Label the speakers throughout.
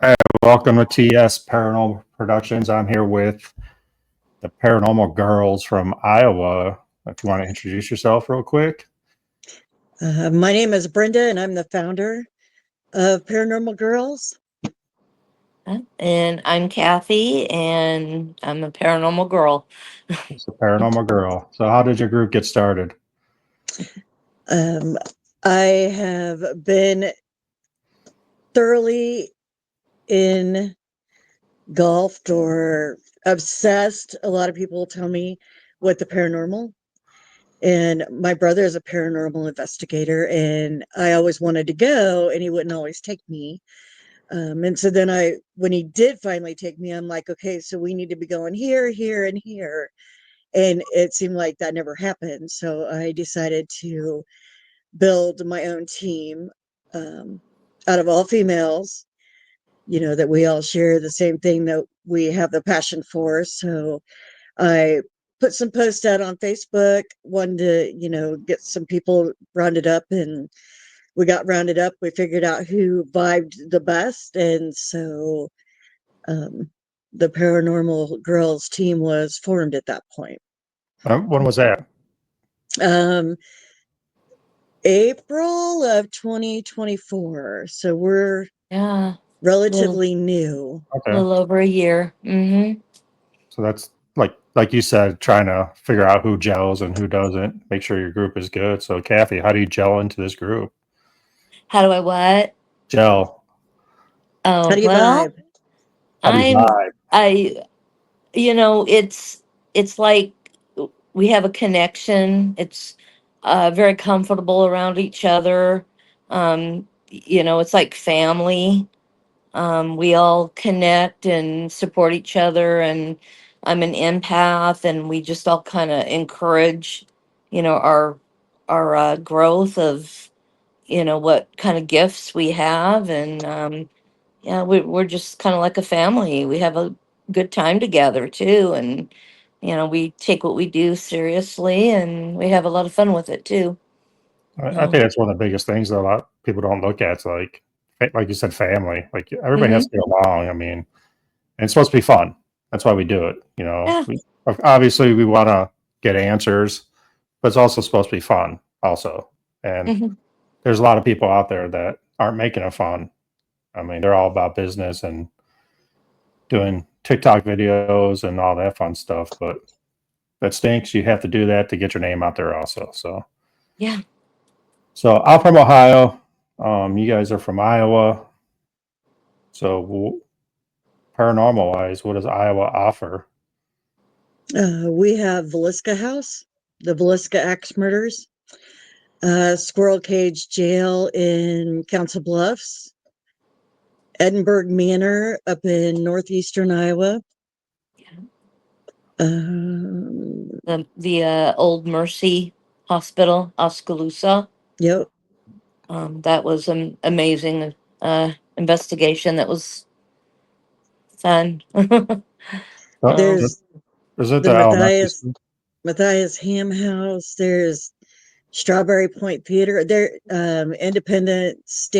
Speaker 1: Hey, welcome to TS Paranormal Productions. I'm here with the Paranormal Girls from Iowa. If you want to introduce yourself real quick.
Speaker 2: My name is Brenda, and I'm the founder of Paranormal Girls.
Speaker 3: And I'm Kathy, and I'm a paranormal girl.
Speaker 1: It's a Paranormal Girl. So, how did your group get started?
Speaker 2: I have been thoroughly engulfed or obsessed. A lot of people tell me with the paranormal. And my brother is a paranormal investigator, and I always wanted to go, and he wouldn't always take me. And so then when he did finally take me, I'm like, okay, so we need to be going here, here, and here. And it seemed like that never happened. So I decided to build my own team out of all females, that we all share the same thing that we have the passion for. So I put some posts out on Facebook, wanted to, get some people rounded up, and we got rounded up. We figured out who vibed the best. And so the Paranormal Girls team was formed at that point.
Speaker 1: When was that?
Speaker 2: April of 2024. So we're relatively new.
Speaker 3: A little over a year. Mm-hmm.
Speaker 1: So that's like you said, trying to figure out who gels and who doesn't. Make sure your group is good. So, Kathy, how do you gel into this group?
Speaker 3: How do I what?
Speaker 1: Gel.
Speaker 3: Oh,
Speaker 2: How do you vibe?
Speaker 1: How do you vibe?
Speaker 3: It's like we have a connection. It's very comfortable around each other. It's like family. We all connect and support each other, and I'm an empath, and we just all kind of encourage, our growth of, what kind of gifts we have, and yeah, we're just kind of like a family. We have a good time together too, and we take what we do seriously, and we have a lot of fun with it too.
Speaker 1: I think that's one of the biggest things that a lot of people don't look at. It's like you said, family. Like everybody has to get along. I mean, and it's supposed to be fun. That's why we do it.
Speaker 3: Yeah.
Speaker 1: Obviously we want to get answers, but it's also supposed to be fun also. And there's a lot of people out there that aren't making it fun. I mean, they're all about business and doing TikTok videos and all that fun stuff, but that stinks. You have to do that to get your name out there also. So
Speaker 3: Yeah.
Speaker 1: So I'm from Ohio. You guys are from Iowa. So paranormal wise, what does Iowa offer?
Speaker 2: We have Villisca House, the Villisca Axe Murders, Squirrel Cage Jail in Council Bluffs, Edinburgh Manor up in northeastern Iowa.
Speaker 3: The Old Mercy Hospital, Oskaloosa.
Speaker 2: Yep.
Speaker 3: That was an amazing investigation. That was fun.
Speaker 2: There's
Speaker 1: is it
Speaker 2: the
Speaker 1: the elementary school?
Speaker 2: Matthias Ham House. There's Strawberry Point Theater. There, Independence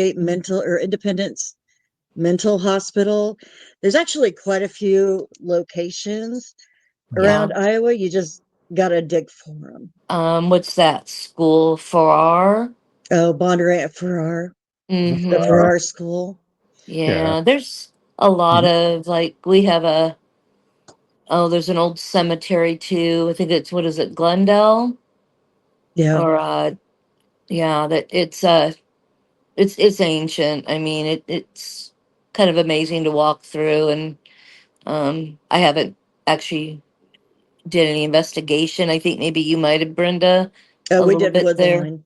Speaker 2: Mental Hospital. There's actually quite a few locations around Iowa. You just gotta dig for them.
Speaker 3: What's that? School Farrar?
Speaker 2: Oh, Bondurant Farrar. The Farrar School.
Speaker 3: Yeah, there's a lot of we have there's an old cemetery too. I think what is it, Glendale?
Speaker 2: Yeah.
Speaker 3: Or that it's ancient. I mean, it's kind of amazing to walk through, and I haven't actually did any investigation. I think maybe you might have, Brenda, a
Speaker 2: we
Speaker 3: little
Speaker 2: did
Speaker 3: bit there.
Speaker 2: Woodlawn.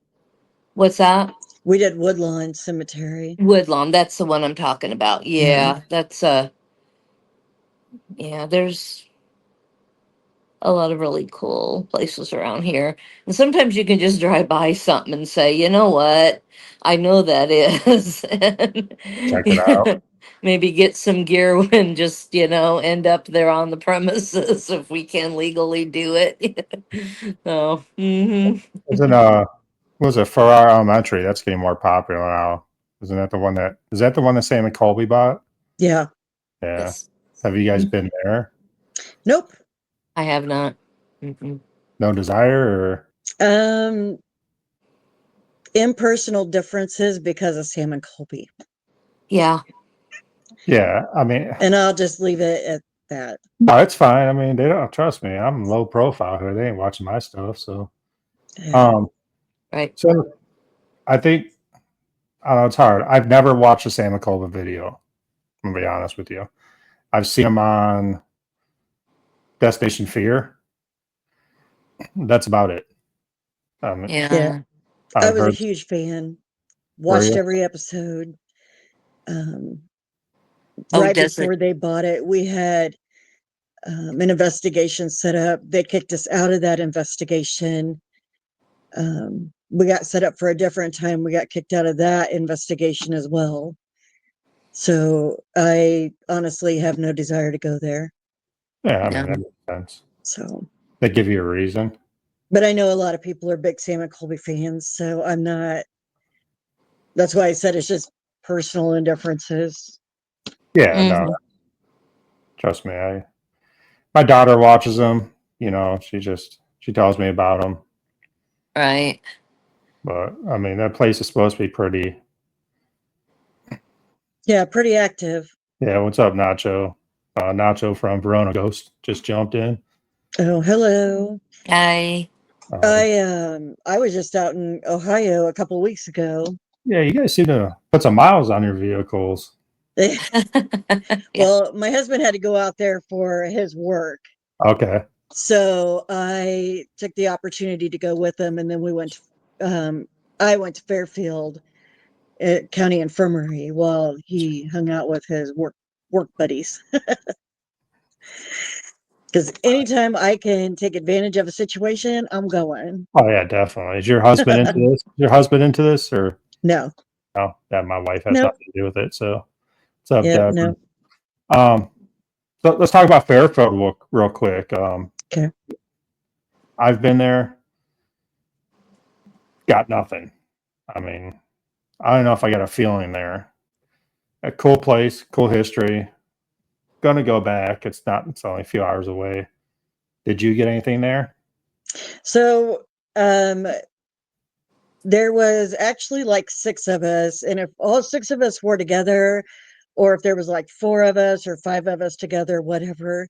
Speaker 3: What's that?
Speaker 2: We did Woodlawn Cemetery.
Speaker 3: Woodlawn, that's the one I'm talking about. Yeah, that's there's a lot of really cool places around here. And sometimes you can just drive by something and say, you know what? I know that is.
Speaker 1: Check it out.
Speaker 3: Maybe get some gear and just, end up there on the premises if we can legally do it. So,
Speaker 1: Isn't what was it, Farrar Elementary? That's getting more popular now. Is that the one that Sammy Colby bought?
Speaker 2: Yeah.
Speaker 1: Yeah.
Speaker 3: Yes.
Speaker 1: Have you guys been there?
Speaker 2: Nope.
Speaker 3: I have not. Mm-mm.
Speaker 1: No desire, or
Speaker 2: Impersonal differences because of Sam and Colby.
Speaker 3: Yeah.
Speaker 1: yeah. I mean,
Speaker 2: And I'll just leave it at that.
Speaker 1: no, it's fine. I mean, they don't trust me. I'm low profile here. They ain't watching my stuff. So,
Speaker 2: Yeah.
Speaker 3: Right.
Speaker 1: so I think I don't know. It's hard. I've never watched a Sam Colvin video. I'm gonna be honest with you. I've seen them on Destination Fear. That's about it.
Speaker 3: Yeah.
Speaker 2: Yeah. I
Speaker 1: I've
Speaker 2: was a
Speaker 1: heard.
Speaker 2: huge fan.
Speaker 1: Were
Speaker 2: Watched
Speaker 1: you?
Speaker 2: every episode. Um,
Speaker 3: Oh,
Speaker 2: right
Speaker 3: does
Speaker 2: before
Speaker 3: it?
Speaker 2: they bought it, we had an investigation set up. They kicked us out of that investigation. We got set up for a different time. We got kicked out of that investigation as well. So I honestly have no desire to go there.
Speaker 1: Yeah, I mean
Speaker 3: No.
Speaker 1: that makes sense.
Speaker 2: So,
Speaker 1: They give you a reason.
Speaker 2: but I know a lot of people are big Sam and Colby fans, so I'm not. That's why I said it's just personal indifferences.
Speaker 1: Yeah, no,
Speaker 3: Mhm.
Speaker 1: trust me. My daughter watches them. You know, she tells me about them.
Speaker 3: Right.
Speaker 1: But I mean, that place is supposed to be pretty.
Speaker 2: Yeah, pretty active.
Speaker 1: Yeah, what's up, Nacho? Nacho from Verona Ghost just jumped in.
Speaker 2: Oh, hello.
Speaker 3: I.
Speaker 1: Um,
Speaker 2: I was just out in Ohio a couple weeks ago.
Speaker 1: yeah, you guys seem to put some miles on your vehicles.
Speaker 3: Yeah.
Speaker 2: Well, my husband had to go out there for his work.
Speaker 1: Okay.
Speaker 2: So I took the opportunity to go with him, and then I went to Fairfield at County Infirmary while he hung out with his work buddies. Because anytime I can take advantage of a situation, I'm going.
Speaker 1: Oh yeah, definitely. Is your husband into this? Is your husband into this, or
Speaker 2: No,
Speaker 1: no? That my wife has
Speaker 2: nope,
Speaker 1: nothing to do with it. So, what's up,
Speaker 2: yep,
Speaker 1: Devin?
Speaker 2: no.
Speaker 1: So let's talk about Fairfield real quick.
Speaker 2: Okay.
Speaker 1: I've been there, got nothing. I mean, I don't know if I got a feeling there. A cool place, cool history. Gonna go back. It's not. It's only a few hours away. Did you get anything there?
Speaker 2: So there was actually like 6 of us, and if all 6 of us were together, or if there was like 4 of us or 5 of us together, whatever,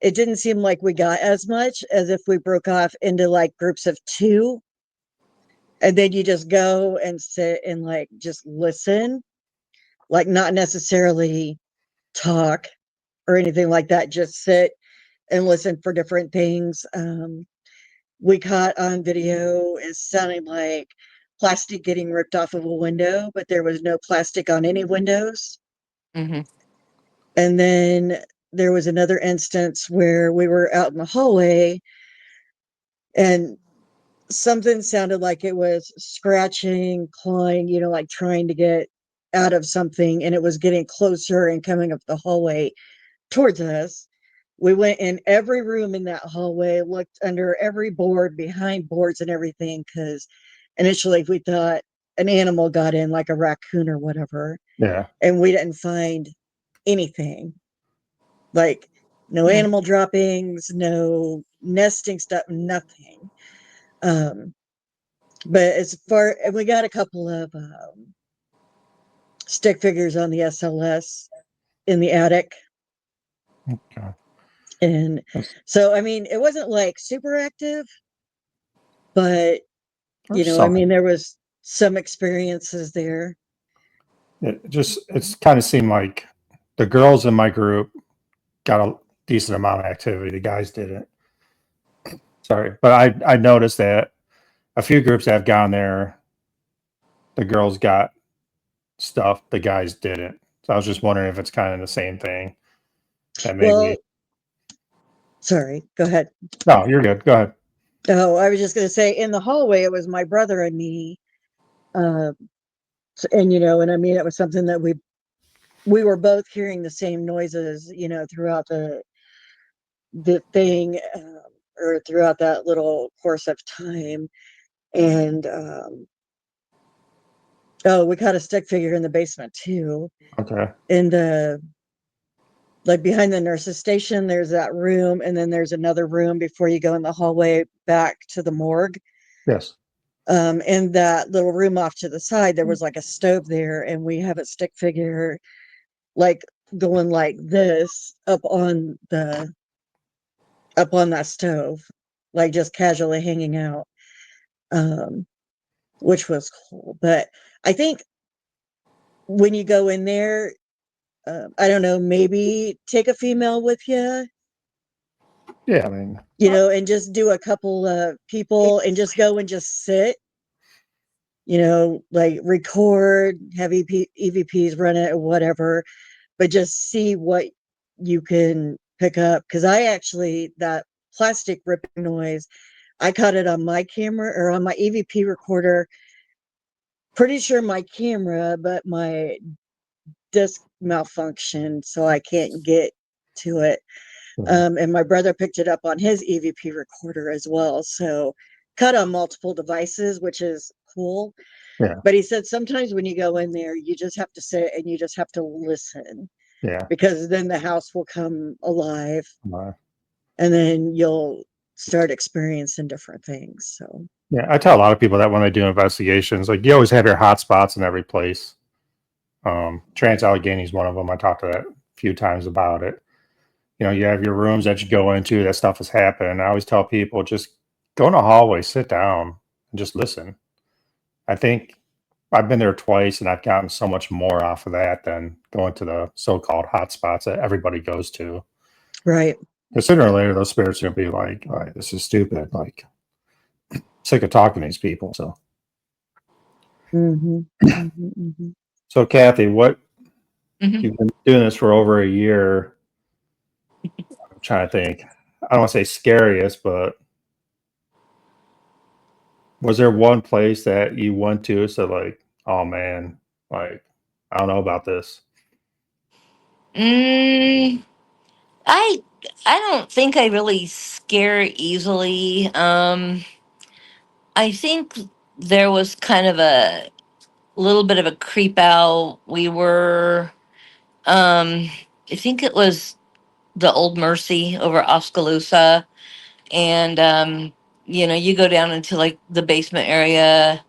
Speaker 2: it didn't seem like we got as much as if we broke off into like groups of 2, and then you just go and sit and like just listen, like not necessarily talk or anything like that, just sit and listen for different things. We caught on video is sounding like plastic getting ripped off of a window, but there was no plastic on any windows.
Speaker 3: Hmm.
Speaker 2: And then there was another instance where we were out in the hallway and something sounded like it was scratching, clawing, like trying to get out of something, and it was getting closer and coming up the hallway towards us. We went in every room in that hallway, looked under every board, behind boards and everything, because initially we thought an animal got in, like a raccoon or whatever,
Speaker 1: Yeah.
Speaker 2: and we didn't find anything. Like no
Speaker 3: Hmm.
Speaker 2: animal droppings, no nesting stuff, nothing. But and we got a couple of stick figures on the SLS in the attic.
Speaker 1: Okay.
Speaker 2: And so, I mean, it wasn't like super active, but
Speaker 1: There's
Speaker 2: I
Speaker 1: something.
Speaker 2: mean, there was some experiences there.
Speaker 1: It's kind of seemed like the girls in my group got a decent amount of activity. The guys didn't. Sorry, but I noticed that a few groups that have gone there, the girls got stuff, the guys didn't. So I was just wondering if it's kind of the same thing. That maybe.
Speaker 2: Well, sorry, go ahead.
Speaker 1: No, you're good. Go ahead.
Speaker 2: Oh, I was just going to say in the hallway, it was my brother and me. Uh, and, and I mean, it was something that we were both hearing the same noises, throughout the thing, or throughout that little course of time. And oh, we caught a stick figure in the basement too.
Speaker 1: Okay.
Speaker 2: In the like behind the nurse's station, there's that room, and then there's another room before you go in the hallway back to the morgue.
Speaker 1: Yes.
Speaker 2: In that little room off to the side, there was like a stove there, and we have a stick figure like going like this up on that stove, like just casually hanging out, um, which was cool. But I think when you go in there, I don't know, maybe take a female with you,
Speaker 1: Yeah. I mean,
Speaker 2: and just do a couple of people and just go and just sit, like record, have EVPs run it or whatever, but just see what you can pick up. Because that plastic ripping noise, I caught it on my camera or on my EVP recorder. Pretty sure my camera, but my disc malfunctioned, so I can't get to it. And my brother picked it up on his EVP recorder as well. So cut on multiple devices, which is cool.
Speaker 1: yeah.
Speaker 2: But he said sometimes when you go in there, you just have to sit and you just have to listen,
Speaker 1: Yeah.
Speaker 2: because then the house will come alive
Speaker 1: Uh,
Speaker 2: and then you'll start experiencing different things. So,
Speaker 1: yeah. I tell a lot of people that when they do investigations, like you always have your hot spots in every place. Trans Allegheny is one of them. I talked to that a few times about it. You have your rooms that you go into, that stuff is happening. I always tell people just go in a hallway, sit down, and just listen. I think I've been there twice and I've gotten so much more off of that than going to the so-called hot spots that everybody goes to.
Speaker 2: right.
Speaker 1: Because sooner or later, those spirits are going to be like, all right, this is stupid. Like, sick of talking to these people. So,
Speaker 2: Mm-hmm. Mm-hmm, mm-hmm.
Speaker 1: so Kathy,
Speaker 3: Mhm.
Speaker 1: you've been doing this for over a year. I'm trying to think. I don't want to say scariest, but was there one place that you went to so like, oh man, like I don't know about this?
Speaker 3: Mm, I I don't think I really scare easily. I think there was kind of a little bit of a creep out. We were, I think it was the Old Mercy over Oskaloosa, and you go down into like the basement area,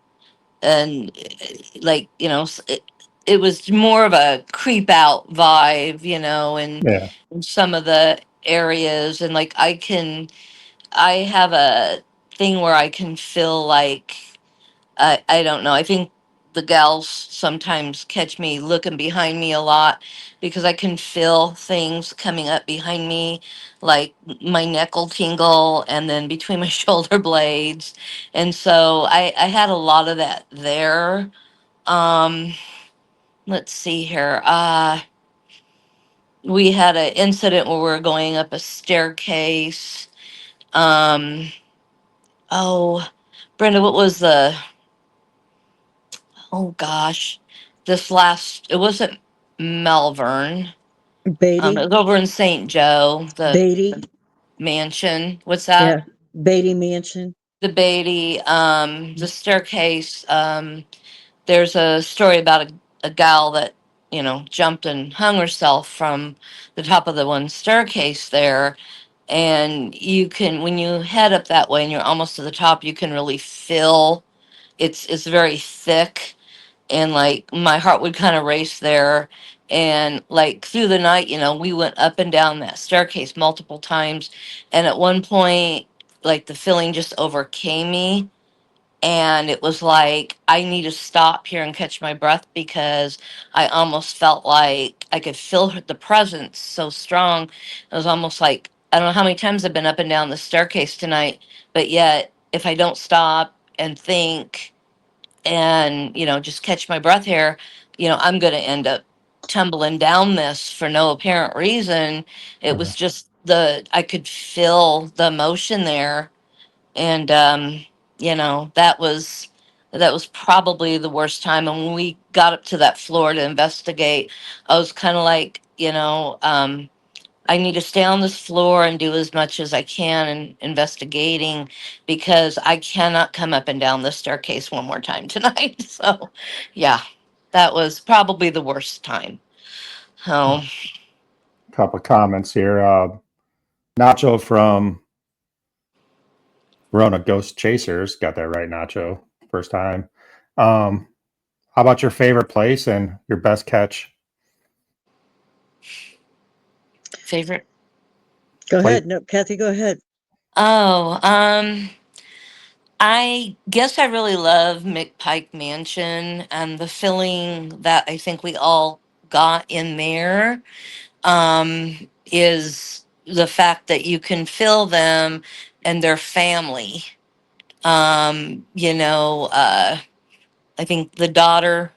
Speaker 3: and like it was more of a creep out vibe,
Speaker 1: Yeah,
Speaker 3: in some of the areas, and like I have a thing where I can feel like I don't know. I think the gals sometimes catch me looking behind me a lot because I can feel things coming up behind me, like my neck will tingle and then between my shoulder blades. And so I had a lot of that there. Um, let's see here. We had an incident where we were going up a staircase. Um, oh, Brenda, what was oh gosh, it wasn't Malvern. It
Speaker 2: Beatty,
Speaker 3: was over in St. Joe,
Speaker 2: Beatty,
Speaker 3: the mansion. What's that?
Speaker 2: yeah, Beatty Mansion.
Speaker 3: The Beatty, the staircase. There's a story about a gal that, jumped and hung herself from the top of the one staircase there. And when you head up that way and you're almost to the top, you can really feel it's very thick, and like my heart would kind of race there. And like through the night, we went up and down that staircase multiple times, and at one point, like the feeling just overcame me, and it was like I need to stop here and catch my breath, because I almost felt like I could feel the presence so strong. It was almost like, I don't know how many times I've been up and down the staircase tonight, but yet if I don't stop and think and just catch my breath here, I'm going to end up tumbling down this for no apparent reason. It
Speaker 1: uh,
Speaker 3: was just I could feel the emotion there. And that was probably the worst time. And when we got up to that floor to investigate, I was kind of like, I need to stay on this floor and do as much as I can in investigating, because I cannot come up and down the staircase one more time tonight. So, yeah, that was probably the worst time. So,
Speaker 1: couple of comments here. Nacho from Verona Ghost Chasers, got that right, Nacho, first time. How about your favorite place and your best catch?
Speaker 3: Favorite?
Speaker 2: Go
Speaker 1: Play-
Speaker 2: ahead. No, Kathy, go ahead.
Speaker 3: Oh, I guess I really love McPike Mansion and the feeling that I think we all got in there is the fact that you can feel them and their family. You know, I think the daughter,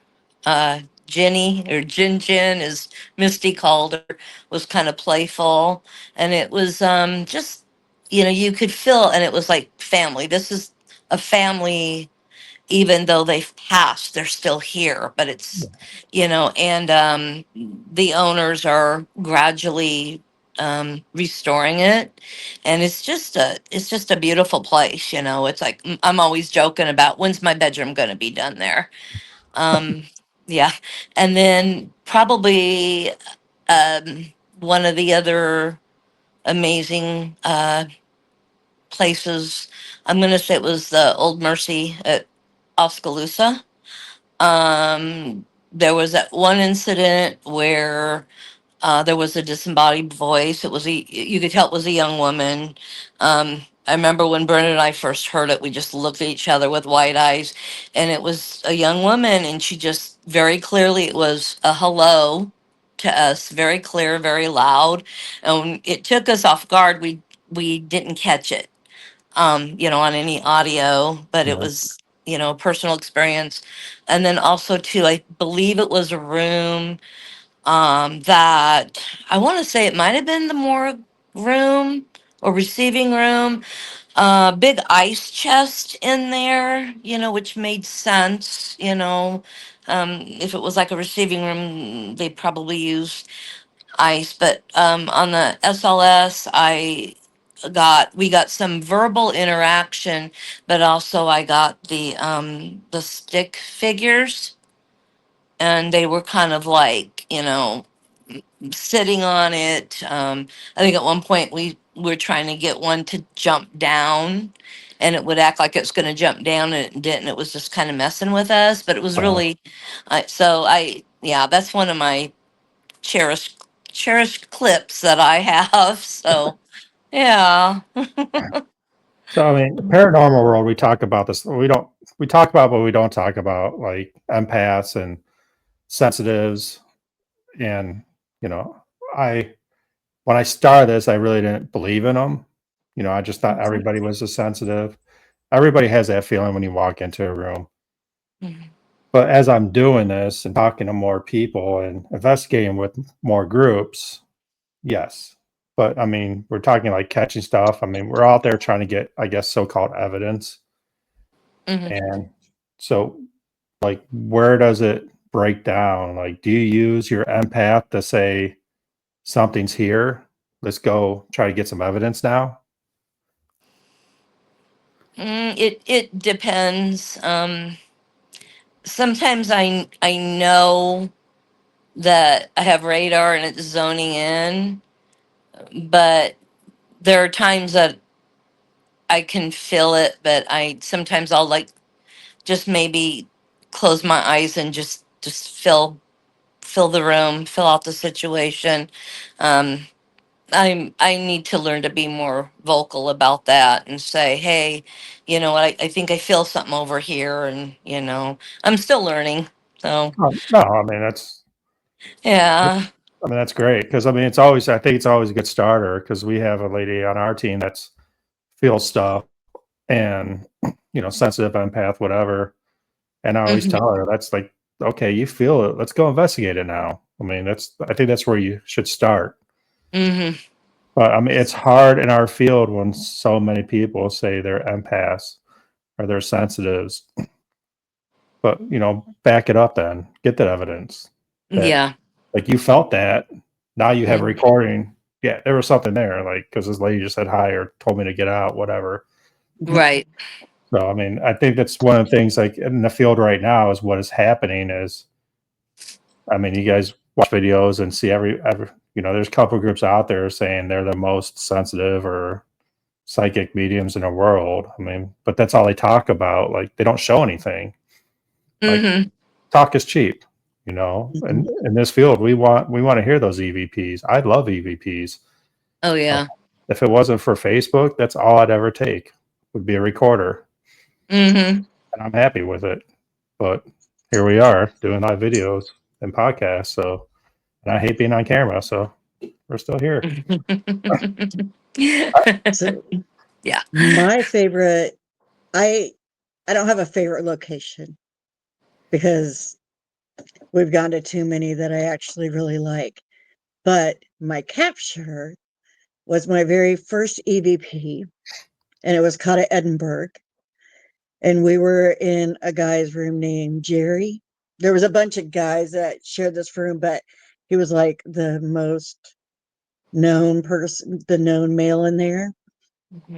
Speaker 3: Jenny or Jin Jin, as Misty called her, was kind of playful. And it was just, you know, you could feel, and it was like family. This is a family, even though they've passed, they're still here. But it's, you know, and the owners are gradually restoring it, and it's just a beautiful place. You know, it's like I'm always joking about when's my bedroom going to be done there. um yeah, and then probably um one of the other amazing places, I'm going to say it was the Old Mercy at Oskaloosa. There was that one incident where there was a disembodied voice. It was you could tell it was a young woman. I remember when Bernard and I first heard it, we just looked at each other with wide eyes, and it was a young woman, and she just very clearly, it was a hello to us, very clear, very loud, and it took us off guard. We didn't catch it, you know, on any audio, but it
Speaker 1: Yeah.
Speaker 3: was, you know, a personal experience. And then also too, I believe it was a room that I want to say it might have been the morgue room or receiving room. Big ice chest in there, you know, which made sense. You know, if it was like a receiving room, they probably used ice. But on the SLS, we got some verbal interaction, but also I got the stick figures, and they were kind of like, you know, sitting on it. I think at one point we were trying to get one to jump down, and it would act like it's going to jump down, and it didn't. It was just kind of messing with us, but it was really, yeah, that's one of my cherished clips that I have. So yeah.
Speaker 1: So, I mean, the paranormal world, we talk about this. We talk about, but we don't talk about like empaths and sensitives. And, you know, when I started this, I really didn't believe in them. You know, I just thought everybody was a sensitive. Everybody has that feeling when you walk into a room.
Speaker 3: Mhm.
Speaker 1: But as I'm doing this and talking to more people and investigating with more groups, yes. But I mean, we're talking like catching stuff. I mean, we're out there trying to get, I guess, so-called evidence.
Speaker 3: Mhm.
Speaker 1: And so, like, where does it break down? Like, do you use your empath to say something's here? Let's go try to get some evidence now.
Speaker 3: It depends. Sometimes I know that I have radar and it's zoning in, but there are times that I can feel it, but I sometimes I'll like just maybe close my eyes and just fill the room, fill out the situation. Um, I need to learn to be more vocal about that and say, hey, you know what, I think I feel something over here, and you know, I'm still learning. So
Speaker 1: No, I mean
Speaker 3: yeah.
Speaker 1: that's great because I mean it's always I think it's always a good starter because we have a lady on our team that's feels stuff and you know sensitive empath whatever. And I always
Speaker 3: Hmm.
Speaker 1: tell her that's like, okay, you feel it. Let's go investigate it now. I mean, I think that's where you should start.
Speaker 3: Hmm.
Speaker 1: But I mean, it's hard in our field when so many people say they're empaths or they're sensitives. But you know, back it up then. Get that evidence that
Speaker 3: Yeah.
Speaker 1: like you felt that. Now you have a
Speaker 3: Mhm.
Speaker 1: recording. Yeah, there was something there, like because this lady just said hi or told me to get out, whatever.
Speaker 3: Right.
Speaker 1: So I mean, I think that's one of the things like in the field right now is what is happening is I mean, you guys watch videos and see there's a couple groups out there saying they're the most sensitive or psychic mediums in the world. I mean, but that's all they talk about. Like, they don't show anything. Like, talk is cheap, and in this field, we want to hear those EVPs. I love EVPs.
Speaker 3: Oh yeah.
Speaker 1: If it wasn't for Facebook, that's all I'd ever take would be a recorder. And I'm happy with it. But here we are doing live videos and podcasts. So, and I hate being on camera. So we're still here.
Speaker 2: So
Speaker 3: Yeah.
Speaker 2: my favorite, I don't have a favorite location because we've gone to too many that I actually really like. But my capture was my very first EVP, and it was caught at Edinburgh. And we were in a guy's room named Jerry. There was a bunch of guys that shared this room, but he was like the most known person, the known male in there,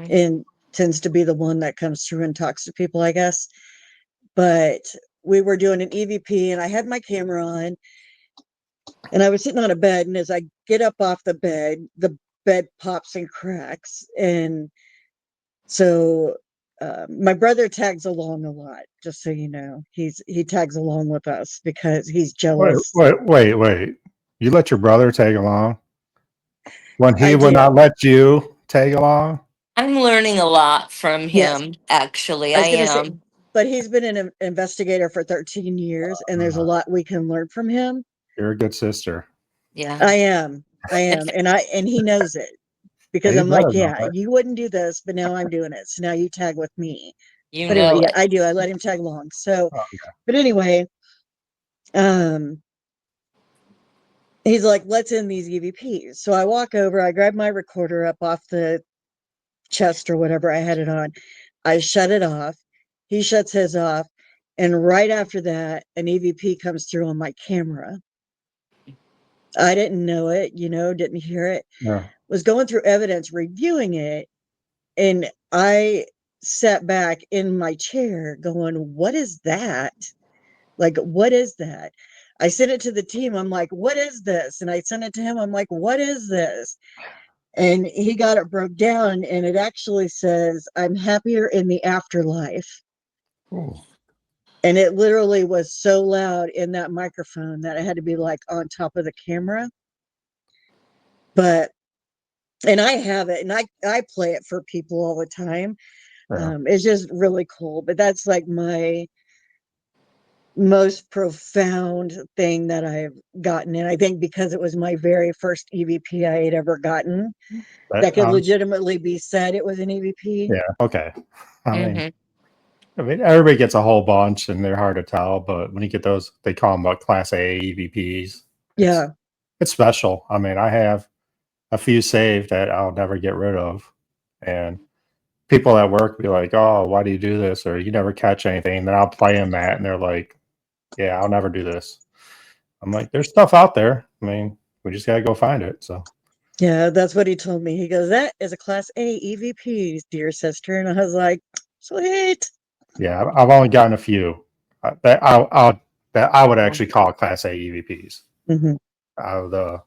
Speaker 2: and tends to be the one that comes through and talks to people, I guess. But we were doing an EVP, and I had my camera on, and I was sitting on a bed, and as I get up off the bed pops and cracks. And so my brother tags along a lot, just so you know. He tags along with us because he's jealous.
Speaker 1: Wait. You let your brother tag along when he
Speaker 2: I
Speaker 1: would
Speaker 2: do.
Speaker 1: not let you tag along?
Speaker 3: I'm learning a lot from
Speaker 2: Yes.
Speaker 3: him, actually.
Speaker 2: I
Speaker 3: I
Speaker 2: was gonna say,
Speaker 3: am.
Speaker 2: but he's been an investigator for 13 years, and there's a lot we can learn from him.
Speaker 1: You're a good sister.
Speaker 3: Yeah.
Speaker 2: I am, and he knows it because
Speaker 1: He
Speaker 2: I'm like,
Speaker 1: better know
Speaker 2: yeah,
Speaker 1: it.
Speaker 2: you wouldn't do this, but now I'm doing it. So now you tag with me.
Speaker 3: You
Speaker 2: But anyway,
Speaker 3: know
Speaker 2: yeah,
Speaker 3: it.
Speaker 2: I do. I let him tag along. So,
Speaker 1: Oh, yeah.
Speaker 2: but anyway, he's like, let's end these EVPs. So I walk over, I grab my recorder up off the chest or whatever I had it on. I shut it off. He shuts his off. And right after that, an EVP comes through on my camera. I didn't know it, didn't hear it.
Speaker 1: Yeah.
Speaker 2: Was going through evidence, reviewing it. And I sat back in my chair going, what is that? Like, what is that? I sent it to the team. I'm like, what is this? And I sent it to him. I'm like, what is this? And he got it broke down, and it actually says, I'm happier in the afterlife.
Speaker 1: Ooh.
Speaker 2: And it literally was so loud in that microphone that I had to be like on top of the camera. But, and I have it, and I play it for people all the time.
Speaker 1: Yeah.
Speaker 2: It's just really cool. But that's like my most profound thing that I've gotten. And I think because it was my very first EVP I had ever gotten, that could legitimately be said it was an EVP.
Speaker 1: Yeah. Okay. I mean, everybody gets a whole bunch, and they're hard to tell. But when you get those, they call them what, Class A EVPs.
Speaker 2: Yeah.
Speaker 1: It's special. I mean, I have a few saved that I'll never get rid of, and people at work be like, "Oh, why do you do this?" Or "You never catch anything." And then I'll play them that, and they're like, "Yeah, I'll never do this." I'm like, "There's stuff out there. I mean, we just gotta go find it." So.
Speaker 2: Yeah, that's what he told me. He goes, that is a Class A EVP, dear sister. And I was like, sweet.
Speaker 1: Yeah, I've only gotten a few that I would actually call Class A EVPs. Out of the,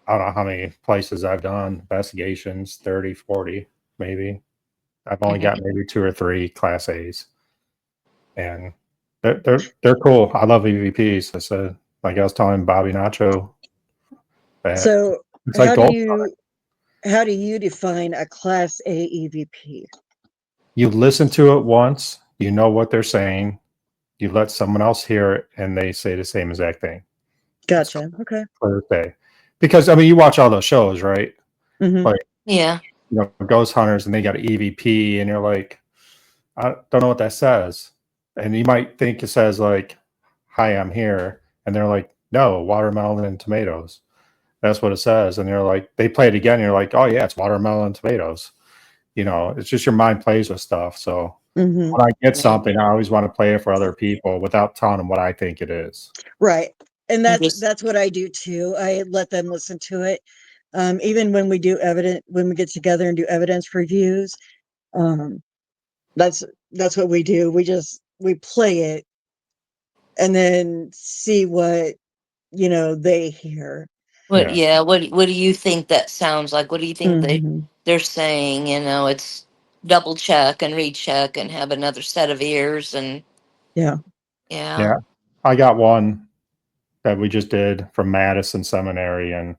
Speaker 1: I don't know how many places I've done investigations, 30, 40 maybe. I've only got maybe 2 or 3 Class A's, and they're cool. I love EVPs. I said, like I was telling Bobby Nacho, that
Speaker 2: So
Speaker 1: it's like gold.
Speaker 2: how do you define a Class A EVP?
Speaker 1: You listen to it once, you know what they're saying. You let someone else hear it, and they say the same exact thing.
Speaker 2: Gotcha. Okay.
Speaker 1: Birthday, because I mean, you watch all those shows, right? Like,
Speaker 3: Yeah.
Speaker 1: Ghost Hunters, and they got an EVP, and you're like, I don't know what that says, and you might think it says like, "Hi, I'm here," and they're like, "No, watermelon and tomatoes." That's what it says, and they're like, they play it again, and you're like, "Oh yeah, it's watermelon and tomatoes." It's just your mind plays with stuff. So when I get something, I always want to play it for other people without telling them what I think it is.
Speaker 2: Right. And that's what I do too. I let them listen to it. Even when we get together and do evidence reviews, that's what we do. We play it and then see what, they hear.
Speaker 3: What?
Speaker 1: Yeah.
Speaker 3: Yeah. What do you think that sounds like? What do you think
Speaker 2: Hmm.
Speaker 3: they're saying? You know, it's double check and recheck and have another set of ears and
Speaker 2: Yeah.
Speaker 3: yeah.
Speaker 1: Yeah. I got one that we just did from Madison Seminary, and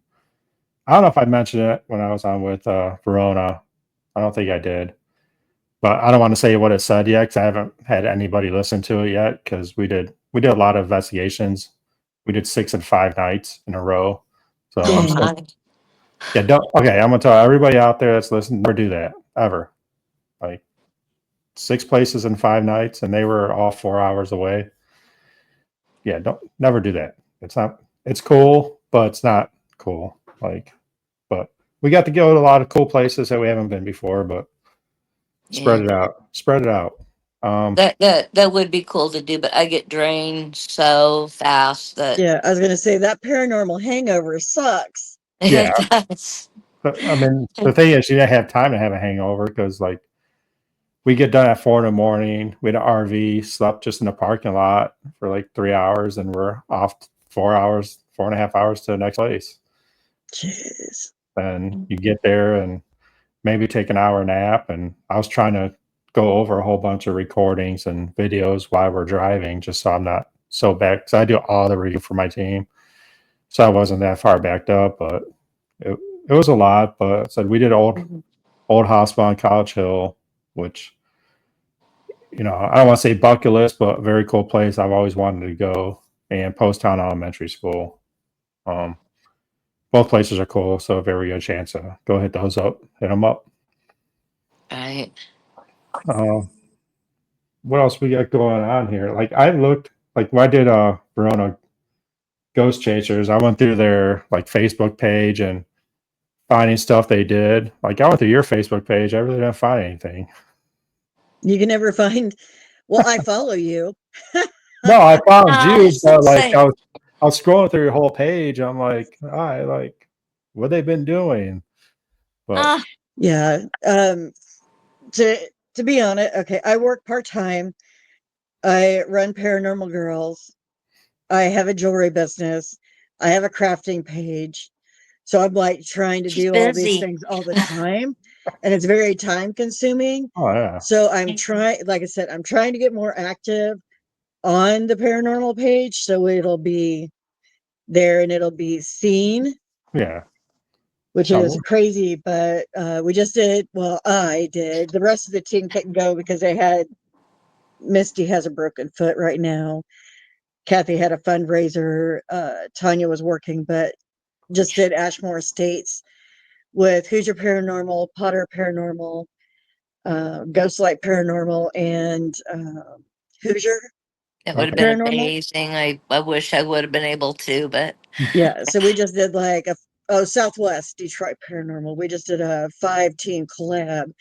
Speaker 1: I don't know if I mentioned it when I was on with Verona. I don't think I did, but I don't want to say what it said yet because I haven't had anybody listen to it yet. Because we did a lot of investigations. We did 6 and 5 nights in a row. So I'm
Speaker 3: Oh
Speaker 2: Dang.
Speaker 1: still,
Speaker 3: my.
Speaker 1: yeah. Don't Okay. I'm gonna tell everybody out there that's listening, never do that ever. Like 6 places in 5 nights, and they were all 4 hours away. Yeah, don't never do that. It's not. It's cool, but it's not cool. Like, but we got to go to a lot of cool places that we haven't been before. But spread
Speaker 3: Yeah.
Speaker 1: it out. Spread it out. Um,
Speaker 3: That would be cool to do, but I get drained so fast that
Speaker 2: Yeah. I was gonna say that paranormal hangover sucks.
Speaker 1: yeah.
Speaker 3: it does.
Speaker 1: I mean, the thing is, you don't have time to have a hangover because, like, we get done at 4 in the morning. We had an RV, slept just in the parking lot for like 3 hours, and we're off 4 hours, 4.5 hours to the next place.
Speaker 2: Jeez.
Speaker 1: And you get there and maybe take an hour nap. And I was trying to go over a whole bunch of recordings and videos while we're driving, just so I'm not so back. Because I do all the review for my team, so I wasn't that far backed up. But it, it was a lot. But I said we did old hospital on College Hill, which I don't want to say bucket list, but very cool place I've always wanted to go. And Post Town Elementary School. Um, both places are cool, so if ever you get a chance to go hit those up, hit them up.
Speaker 3: Right.
Speaker 1: Um, what else we got going on here? Like I looked, like when I did Verona Ghost Chasers, I went through their like Facebook page and finding stuff they did. Like I went through your Facebook page, I really didn't find anything.
Speaker 2: You can never find. Well, I follow you.
Speaker 1: No, I found
Speaker 3: Ah,
Speaker 1: you,
Speaker 3: it's
Speaker 1: but like
Speaker 3: insane.
Speaker 1: I was scrolling through your whole page. I'm like, all right, like what they been doing? But
Speaker 3: Ah,
Speaker 2: Yeah. To be honest, okay, I work part-time. I run Paranormal Girls. I have a jewelry business. I have a crafting page. So I'm like trying to
Speaker 3: she's
Speaker 2: do all these
Speaker 3: busy.
Speaker 2: things all the time, and it's very time consuming.
Speaker 1: oh yeah,
Speaker 2: So I'm trying, like I said, I'm trying to get more active on the paranormal page so it'll be there and it'll be seen,
Speaker 1: yeah.
Speaker 2: which is
Speaker 1: Oh,
Speaker 2: crazy. But we just did, well, I did. The rest of the team couldn't go because they had Misty has a broken foot right now. Kathy had a fundraiser. Tanya was working, but just did Ashmore Estates with Hoosier Paranormal, Potter Paranormal, Ghostlight Paranormal, and Hoosier
Speaker 3: It would have been
Speaker 1: okay.
Speaker 2: Paranormal.
Speaker 3: amazing. I wish I would have been able to, but
Speaker 2: Yeah, so we just did like Southwest Detroit Paranormal. We just did a 5-team collab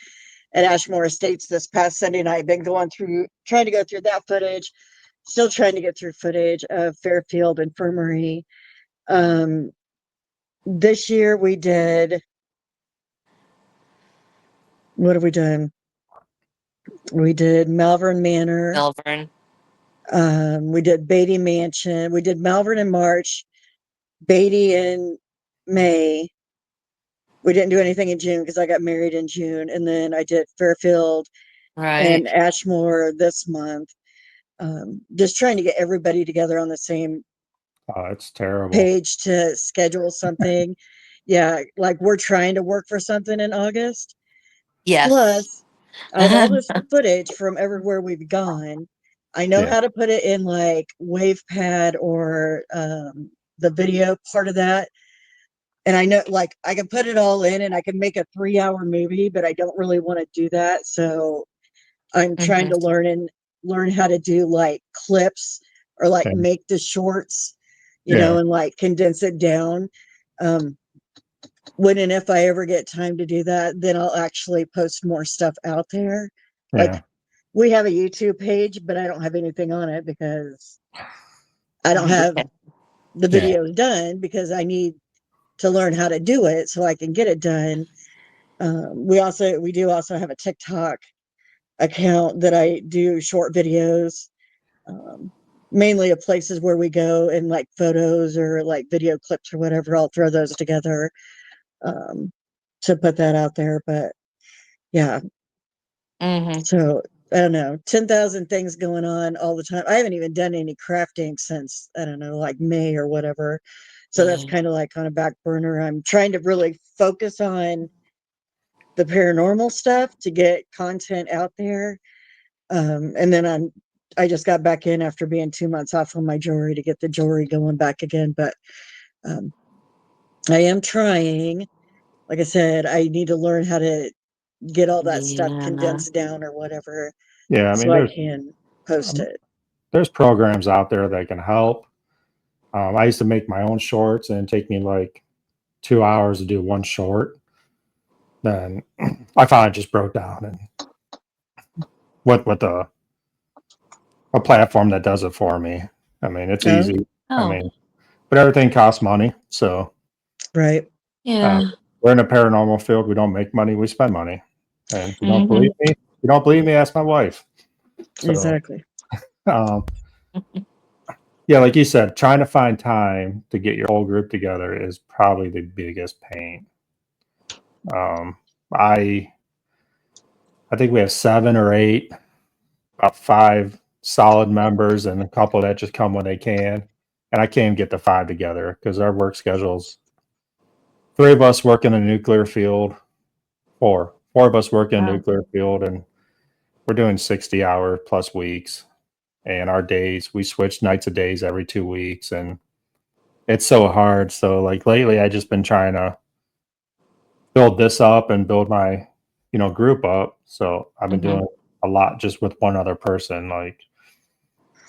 Speaker 2: at Ashmore Estates this past Sunday night. Been going through, trying to go through that footage. Still trying to get through footage of Fairfield Infirmary. Um, this year we did. What have we done? We did Malvern Manor.
Speaker 3: Melbourne.
Speaker 2: We did Beatty Mansion. We did Malvern in March, Beatty in May. We didn't do anything in June because I got married in June. And then I did Fairfield
Speaker 3: Right.
Speaker 2: and Ashmore this month. Just trying to get everybody together on the same
Speaker 1: Oh, it's terrible.
Speaker 2: page to schedule something. Yeah, like we're trying to work for something in August.
Speaker 3: Yes.
Speaker 2: Plus, I have all this footage from everywhere we've gone. I know
Speaker 1: Yeah,
Speaker 2: how to put it in like WavePad or the video part of that. And I know like I can put it all in and I can make a 3-hour movie, but I don't really want to do that. So I'm trying to
Speaker 3: Mhm.
Speaker 2: learn how to do like clips or like
Speaker 1: okay.
Speaker 2: make the shorts,
Speaker 1: Yeah,
Speaker 2: and like condense it down. Um, when and if I ever get time to do that, then I'll actually post more stuff out there. Like
Speaker 1: yeah,
Speaker 2: we have a YouTube page, but I don't have anything on it because I don't have
Speaker 3: Yeah.
Speaker 2: the
Speaker 1: yeah.
Speaker 2: videos done because I need to learn how to do it so I can get it done. We do also have a TikTok account that I do short videos. Um, mainly of places where we go, and like photos or like video clips or whatever. I'll throw those together to put that out there. But yeah, so I don't know, 10,000 things going on all the time. I haven't even done any crafting since, I don't know, like May or whatever. So that's kind of like on a back burner. I'm trying to really focus on the paranormal stuff to get content out there. And then I just got back in after being 2 months off on my jewelry to get the jewelry going back again. But I am trying. Like I said, I need to learn how to get all that stuff condensed down or whatever,
Speaker 1: Yeah, I mean,
Speaker 2: so I can post it.
Speaker 1: There's programs out there that can help. I used to make my own shorts, and it'd take me like 2 hours to do one short. Then I finally just broke down and went with a platform that does it for me. I mean, it's easy. I mean, but everything costs money. So,
Speaker 2: right.
Speaker 3: Yeah.
Speaker 1: We're in a paranormal field. We don't make money. We spend money. And if you don't believe me, ask my wife. So,
Speaker 2: exactly.
Speaker 1: Yeah, like you said, trying to find time to get your whole group together is probably the biggest pain. I think we have 7 or 8, about 5 solid members, and a couple that just come when they can. And I can't get the 5 together because our work schedules. 3 of us work in a nuclear field. 4 of us work in a nuclear field, and we're doing 60-hour plus weeks. And our days, we switch nights of days every 2 weeks, and it's so hard. So like lately, I just been trying to build this up and build my, group up. So I've been doing a lot just with one other person. Like,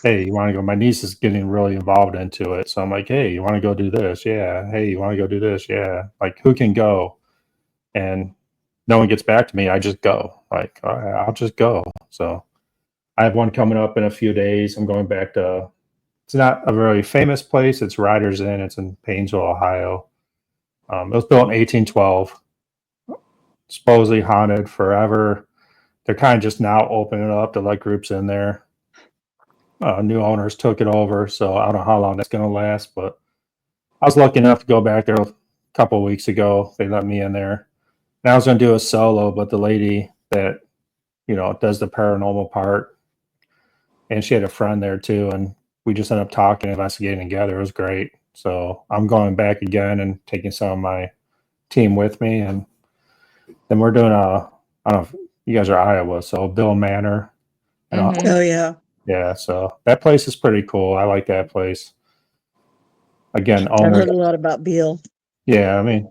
Speaker 1: hey, you want to go? My niece is getting really involved into it. So I'm like, hey, you want to go do this? Yeah. Hey, you want to go do this? Yeah. Like, who can go? And no one gets back to me. I just go. Like, all right, I'll just go. So I have one coming up in a few days. I'm going back to, it's not a very famous place. It's Riders Inn. It's in Painesville, Ohio. It was built in 1812. Supposedly haunted forever. They're kind of just now opening it up to let groups in there. New owners took it over, so I don't know how long that's going to last. But I was lucky enough to go back there a couple of weeks ago. They let me in there. And I was going to do a solo, but the lady that does the paranormal part, and she had a friend there too, and we just ended up talking, investigating together. It was great. So I'm going back again and taking some of my team with me, and then we're doing I don't know if you guys are Iowa, so Bill Manor. And
Speaker 2: Oh yeah.
Speaker 1: Yeah, so that place is pretty cool. I like that place. Again,
Speaker 2: I've
Speaker 1: owner.
Speaker 2: heard a lot about Beale.
Speaker 1: Yeah, I mean,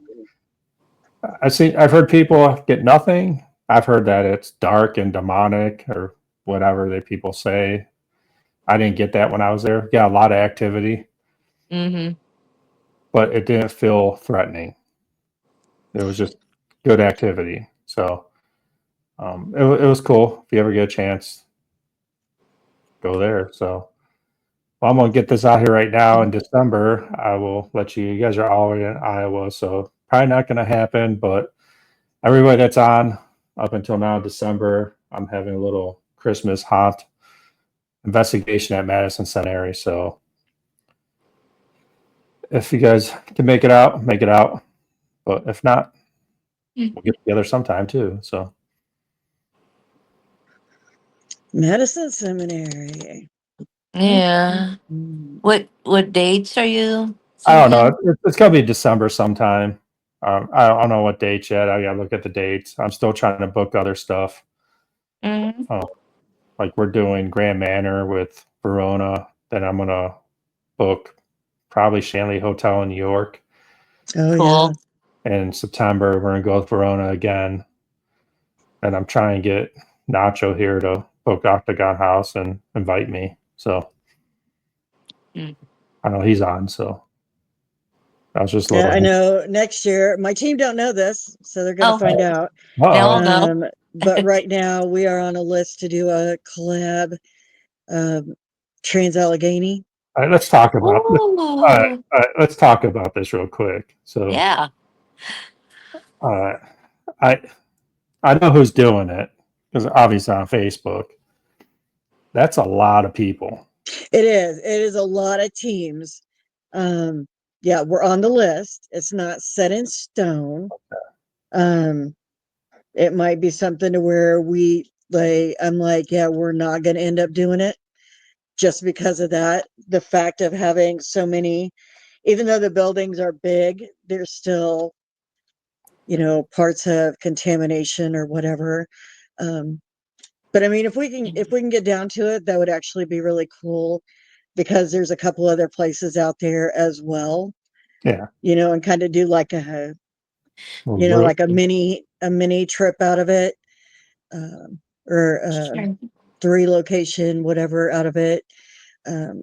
Speaker 1: I've heard people get nothing. I've heard that it's dark and demonic or whatever that people say. I didn't get that when I was there. Yeah, a lot of activity, but it didn't feel threatening. It was just good activity. So it was cool. If you ever get a chance, go there. So well, I'm gonna get this out here right now in December. I will let you. You guys are all in Iowa, so probably not going to happen. But everybody that's on up until now, December, I'm having a little Christmas haunt investigation at Madison Centenary. So if you guys can make it out, make it out. But if not, we'll get together sometime too. So
Speaker 2: Madison Seminary.
Speaker 3: Yeah. What dates are you
Speaker 1: I don't
Speaker 3: thinking?
Speaker 1: know. It's gonna be December sometime. I don't know what dates yet. I gotta look at the dates. I'm still trying to book other stuff. Like we're doing Grand Manor with Verona. Then I'm gonna book probably Shanley Hotel in New York.
Speaker 2: Oh
Speaker 3: Cool.
Speaker 1: In September, we're gonna go with Verona again. And I'm trying to get Nacho here to book Octagon House and invite me. So I know he's on. So I was just a
Speaker 2: yeah.
Speaker 1: little.
Speaker 2: I know next year my team don't know this, so they're gonna find out.
Speaker 3: Now I'll know.
Speaker 2: But right now we are on a list to do a collab, Trans Allegheny.
Speaker 1: All right, let's talk about this.
Speaker 3: Ooh.
Speaker 1: All right, let's talk about this real quick. So
Speaker 3: Yeah.
Speaker 1: I know who's doing it because obviously on Facebook. That's a lot of people.
Speaker 2: It is. It is a lot of teams. Yeah, we're on the list. It's not set in stone. Um, it might be something to where I'm like, yeah, we're not going to end up doing it just because of that. The fact of having so many, even though the buildings are big, there's still, parts of contamination or whatever. Um, but I mean, if we can get down to it, that would actually be really cool because there's a couple other places out there as well,
Speaker 1: Yeah.
Speaker 2: and kind of do like
Speaker 1: Well,
Speaker 2: like a mini trip out of it, or
Speaker 3: Sure.
Speaker 2: 3 location, whatever out of it.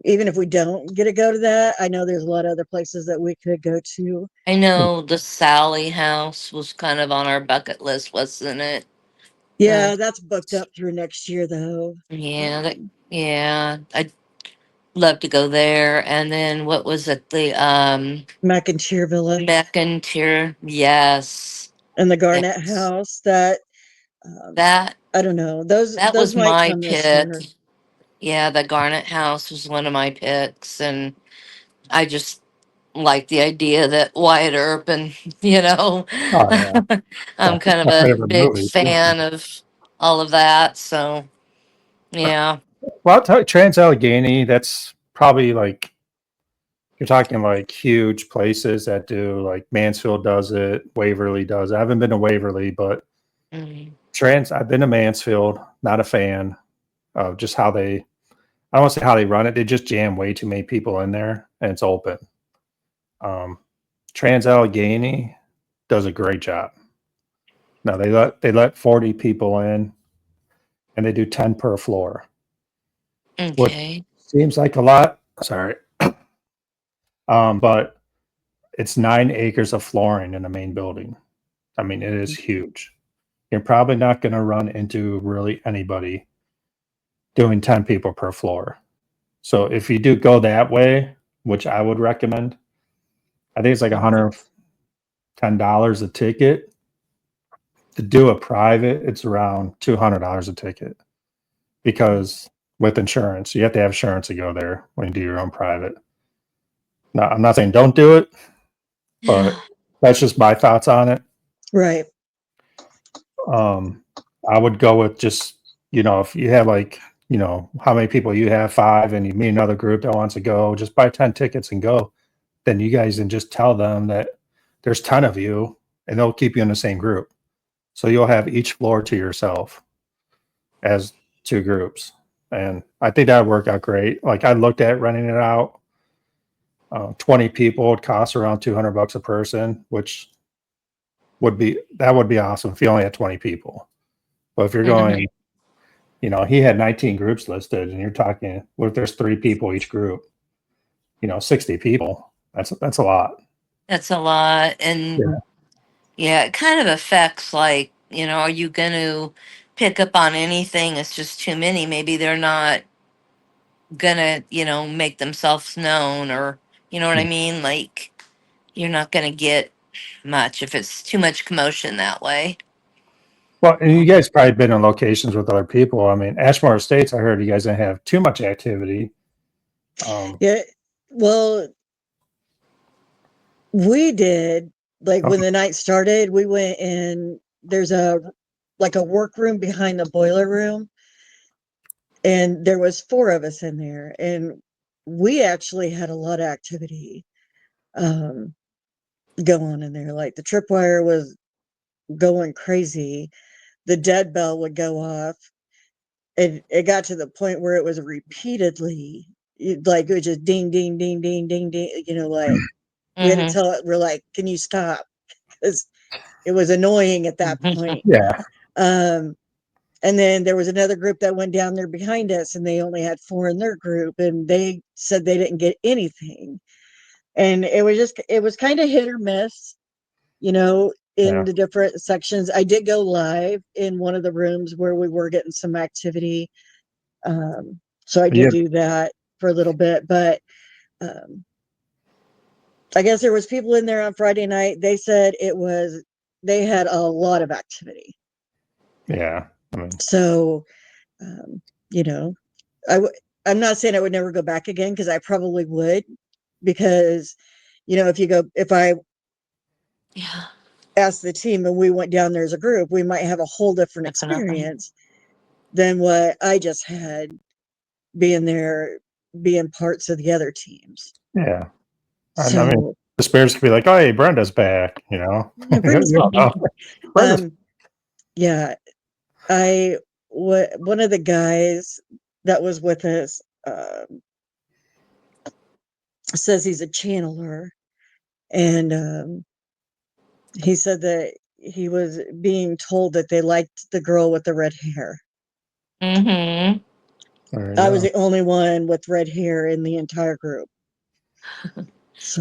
Speaker 2: Even if we don't get to go to that, I know there's a lot of other places that we could go to.
Speaker 3: I know the Sally house was kind of on our bucket list, wasn't it? Uh,
Speaker 2: Yeah, that's booked up through next year though.
Speaker 3: yeah,
Speaker 2: Um,
Speaker 3: yeah. I'd love to go there. And then what was it? The
Speaker 2: McIntyre Villa
Speaker 3: McIntyre. Yes.
Speaker 2: and the Garnett
Speaker 3: Yes.
Speaker 2: House. That
Speaker 3: That
Speaker 2: I don't know. Those
Speaker 3: that
Speaker 2: those
Speaker 3: was
Speaker 2: might
Speaker 3: my
Speaker 2: come this
Speaker 3: pick.
Speaker 2: summer.
Speaker 3: Yeah, the Garnet House was one of my picks, and I just like the idea that Wyatt Earp and
Speaker 1: oh yeah,
Speaker 3: I'm
Speaker 1: it's
Speaker 3: kind of
Speaker 1: my
Speaker 3: a
Speaker 1: favorite
Speaker 3: big
Speaker 1: movie.
Speaker 3: fan of all of that. So yeah.
Speaker 1: Well, I'll tell you, Trans Allegheny, that's probably like you're talking like huge places that do like Mansfield does it, Waverly does it. I haven't been to Waverly, but
Speaker 3: Mm,
Speaker 1: I've been to Mansfield, not a fan of just how they I don't want to say how they run it. They just jam way too many people in there and it's open. Um, Trans Allegheny does a great job. No, they let 40 people in and they do 10 per floor, which
Speaker 3: okay.
Speaker 1: seems like a lot. Sorry. But it's 9 acres of flooring in the main building. I mean, it is huge. You're probably not going to run into really anybody doing 10 people per floor. So if you do go that way, which I would recommend, I think it's like $110 a ticket. To do a private, it's around $200 a ticket because with insurance, you have to have insurance to go there when you do your own private. Now, I'm not saying don't do it, but that's just my thoughts on it.
Speaker 2: Right.
Speaker 1: Um, I would go with just, if you have like, how many people you have, 5, and you meet another group that wants to go, just buy 10 tickets and go. Then you guys can just tell them that there's 10 of you and they'll keep you in the same group. So you'll have each floor to yourself as 2 groups. And I think that would work out great. Like I looked at renting it out. 20 people would cost around $200 a person, which would be awesome if you only had 20 people. But if you're
Speaker 3: Mhm.
Speaker 1: going, he had 19 groups listed, and you're talking, what if there's 3 people each group? 60 people. That's a lot.
Speaker 3: That's a lot. And
Speaker 1: Yeah.
Speaker 3: yeah, it kind of affects like, are you going to pick up on anything? It's just too many. Maybe they're not going to, make themselves known, or, you know what I mean? Like, you're not going to get much if it's too much commotion that way.
Speaker 1: Well, and you guys probably been in locations with other people. I mean, Ashmore Estates, I heard you guys didn't have too much activity.
Speaker 2: Yeah. Well, we did, like
Speaker 1: Oh,
Speaker 2: when the night started, we went in, there's a workroom behind the boiler room, and there was 4 of us in there, and we actually had a lot of activity um go on in there. Like the tripwire was going crazy. The dead bell would go off. It got to the point where it was repeatedly, like it was just ding, ding, ding, ding, ding, ding. Like we had to
Speaker 3: Mm-hmm.
Speaker 2: tell it. We're like, "Can you stop?" Because it was annoying at that point.
Speaker 1: yeah.
Speaker 2: Um, and then there was another group that went down there behind us, and they only had 4 in their group, and they said they didn't get anything. And it was kind of hit or miss, in
Speaker 1: Yeah.
Speaker 2: the different sections. I did go live in one of the rooms where we were getting some activity. So I did
Speaker 1: Yeah.
Speaker 2: do that for a little bit, but um, I guess there was people in there on Friday night. They said they had a lot of activity.
Speaker 1: Yeah. I mean,
Speaker 2: So, um, you know, I'm not saying I would never go back again, because I probably would, because, if I
Speaker 3: Yeah,
Speaker 2: asked the team and we went down there as a group, we might have a whole different
Speaker 3: definitely.
Speaker 2: experience than what I just had being there, being parts of the other teams.
Speaker 1: Yeah. I mean,
Speaker 2: So
Speaker 1: the spirits could be like, "Oh, hey, Brenda's back," you know?
Speaker 2: yeah, Brenda's
Speaker 1: You don't know. Brenda's
Speaker 2: yeah, one of the guys that was with us says he's a channeler, and he said that he was being told that they liked the girl with the red hair.
Speaker 3: Mm-hmm.
Speaker 1: there you
Speaker 2: I was
Speaker 1: go.
Speaker 2: the only one with red hair in the entire group.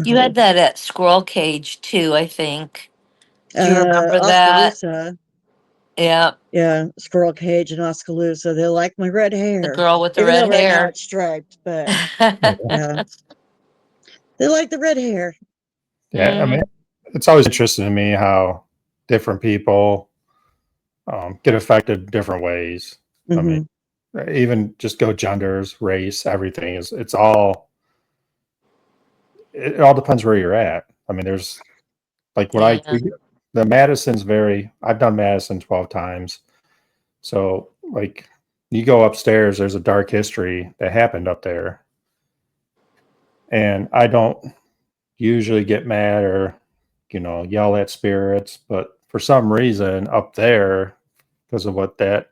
Speaker 3: You had
Speaker 2: So
Speaker 3: that at Squirrel Cage too, I think. Do you remember that?
Speaker 2: Oskaloosa,
Speaker 3: Yeah,
Speaker 2: yeah, Squirrel Cage and Oskaloosa, they like my red
Speaker 3: the
Speaker 2: hair.
Speaker 3: girl with the
Speaker 2: Even though
Speaker 3: red
Speaker 2: right now
Speaker 3: hair.
Speaker 2: it's striped, but
Speaker 1: Yeah.
Speaker 2: yeah, they like the red hair.
Speaker 1: Yeah, I mean,
Speaker 3: Hmm.
Speaker 1: it's always interesting to me how different people get affected different ways. I mean,
Speaker 2: Hmm.
Speaker 1: even just go genders, race, everything is it's all it all depends where you're at. I mean, there's like when
Speaker 3: Yeah.
Speaker 1: the Madison's very I've done Madison 12 times. So like you go upstairs, there's a dark history that happened up there. And I don't usually get mad or, yell at spirits, but for some reason up there, because of what the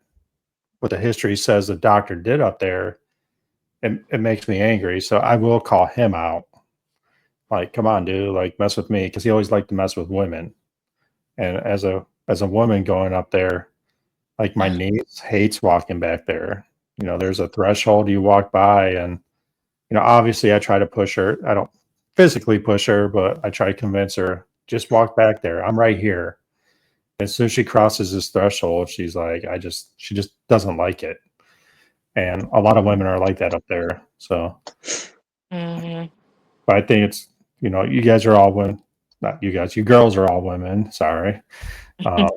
Speaker 1: history says the doctor did up there, it makes me angry. So I will call him out. Like, come on, dude, like mess with me, because he always liked to mess with women. And as a woman going up there, like my niece hates walking back there. There's a threshold you walk by, and obviously I try to push her. I don't physically push her, but I try to convince her, just walk back there. I'm right here. As soon as she crosses this threshold, she's like, she just doesn't like it. And a lot of women are like that up there. So,
Speaker 3: Hmm.
Speaker 1: but I think it's, you guys are all women, not you guys, you girls are all women. Sorry. Uh,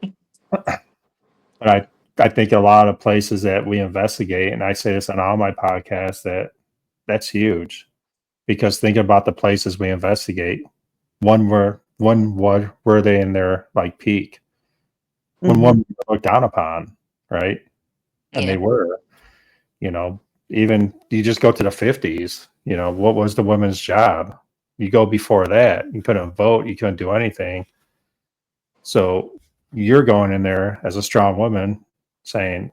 Speaker 1: but I think a lot of places that we investigate, and I say this on all my podcasts, that's huge, because think about the places we investigate. Were they in their like peak when
Speaker 2: Hmm.
Speaker 1: women were looked down upon, right? And
Speaker 3: Yeah.
Speaker 1: they were, you know, even you just go to the 50s, what was the women's job? You go before that, you couldn't vote, you couldn't do anything. So you're going in there as a strong woman saying,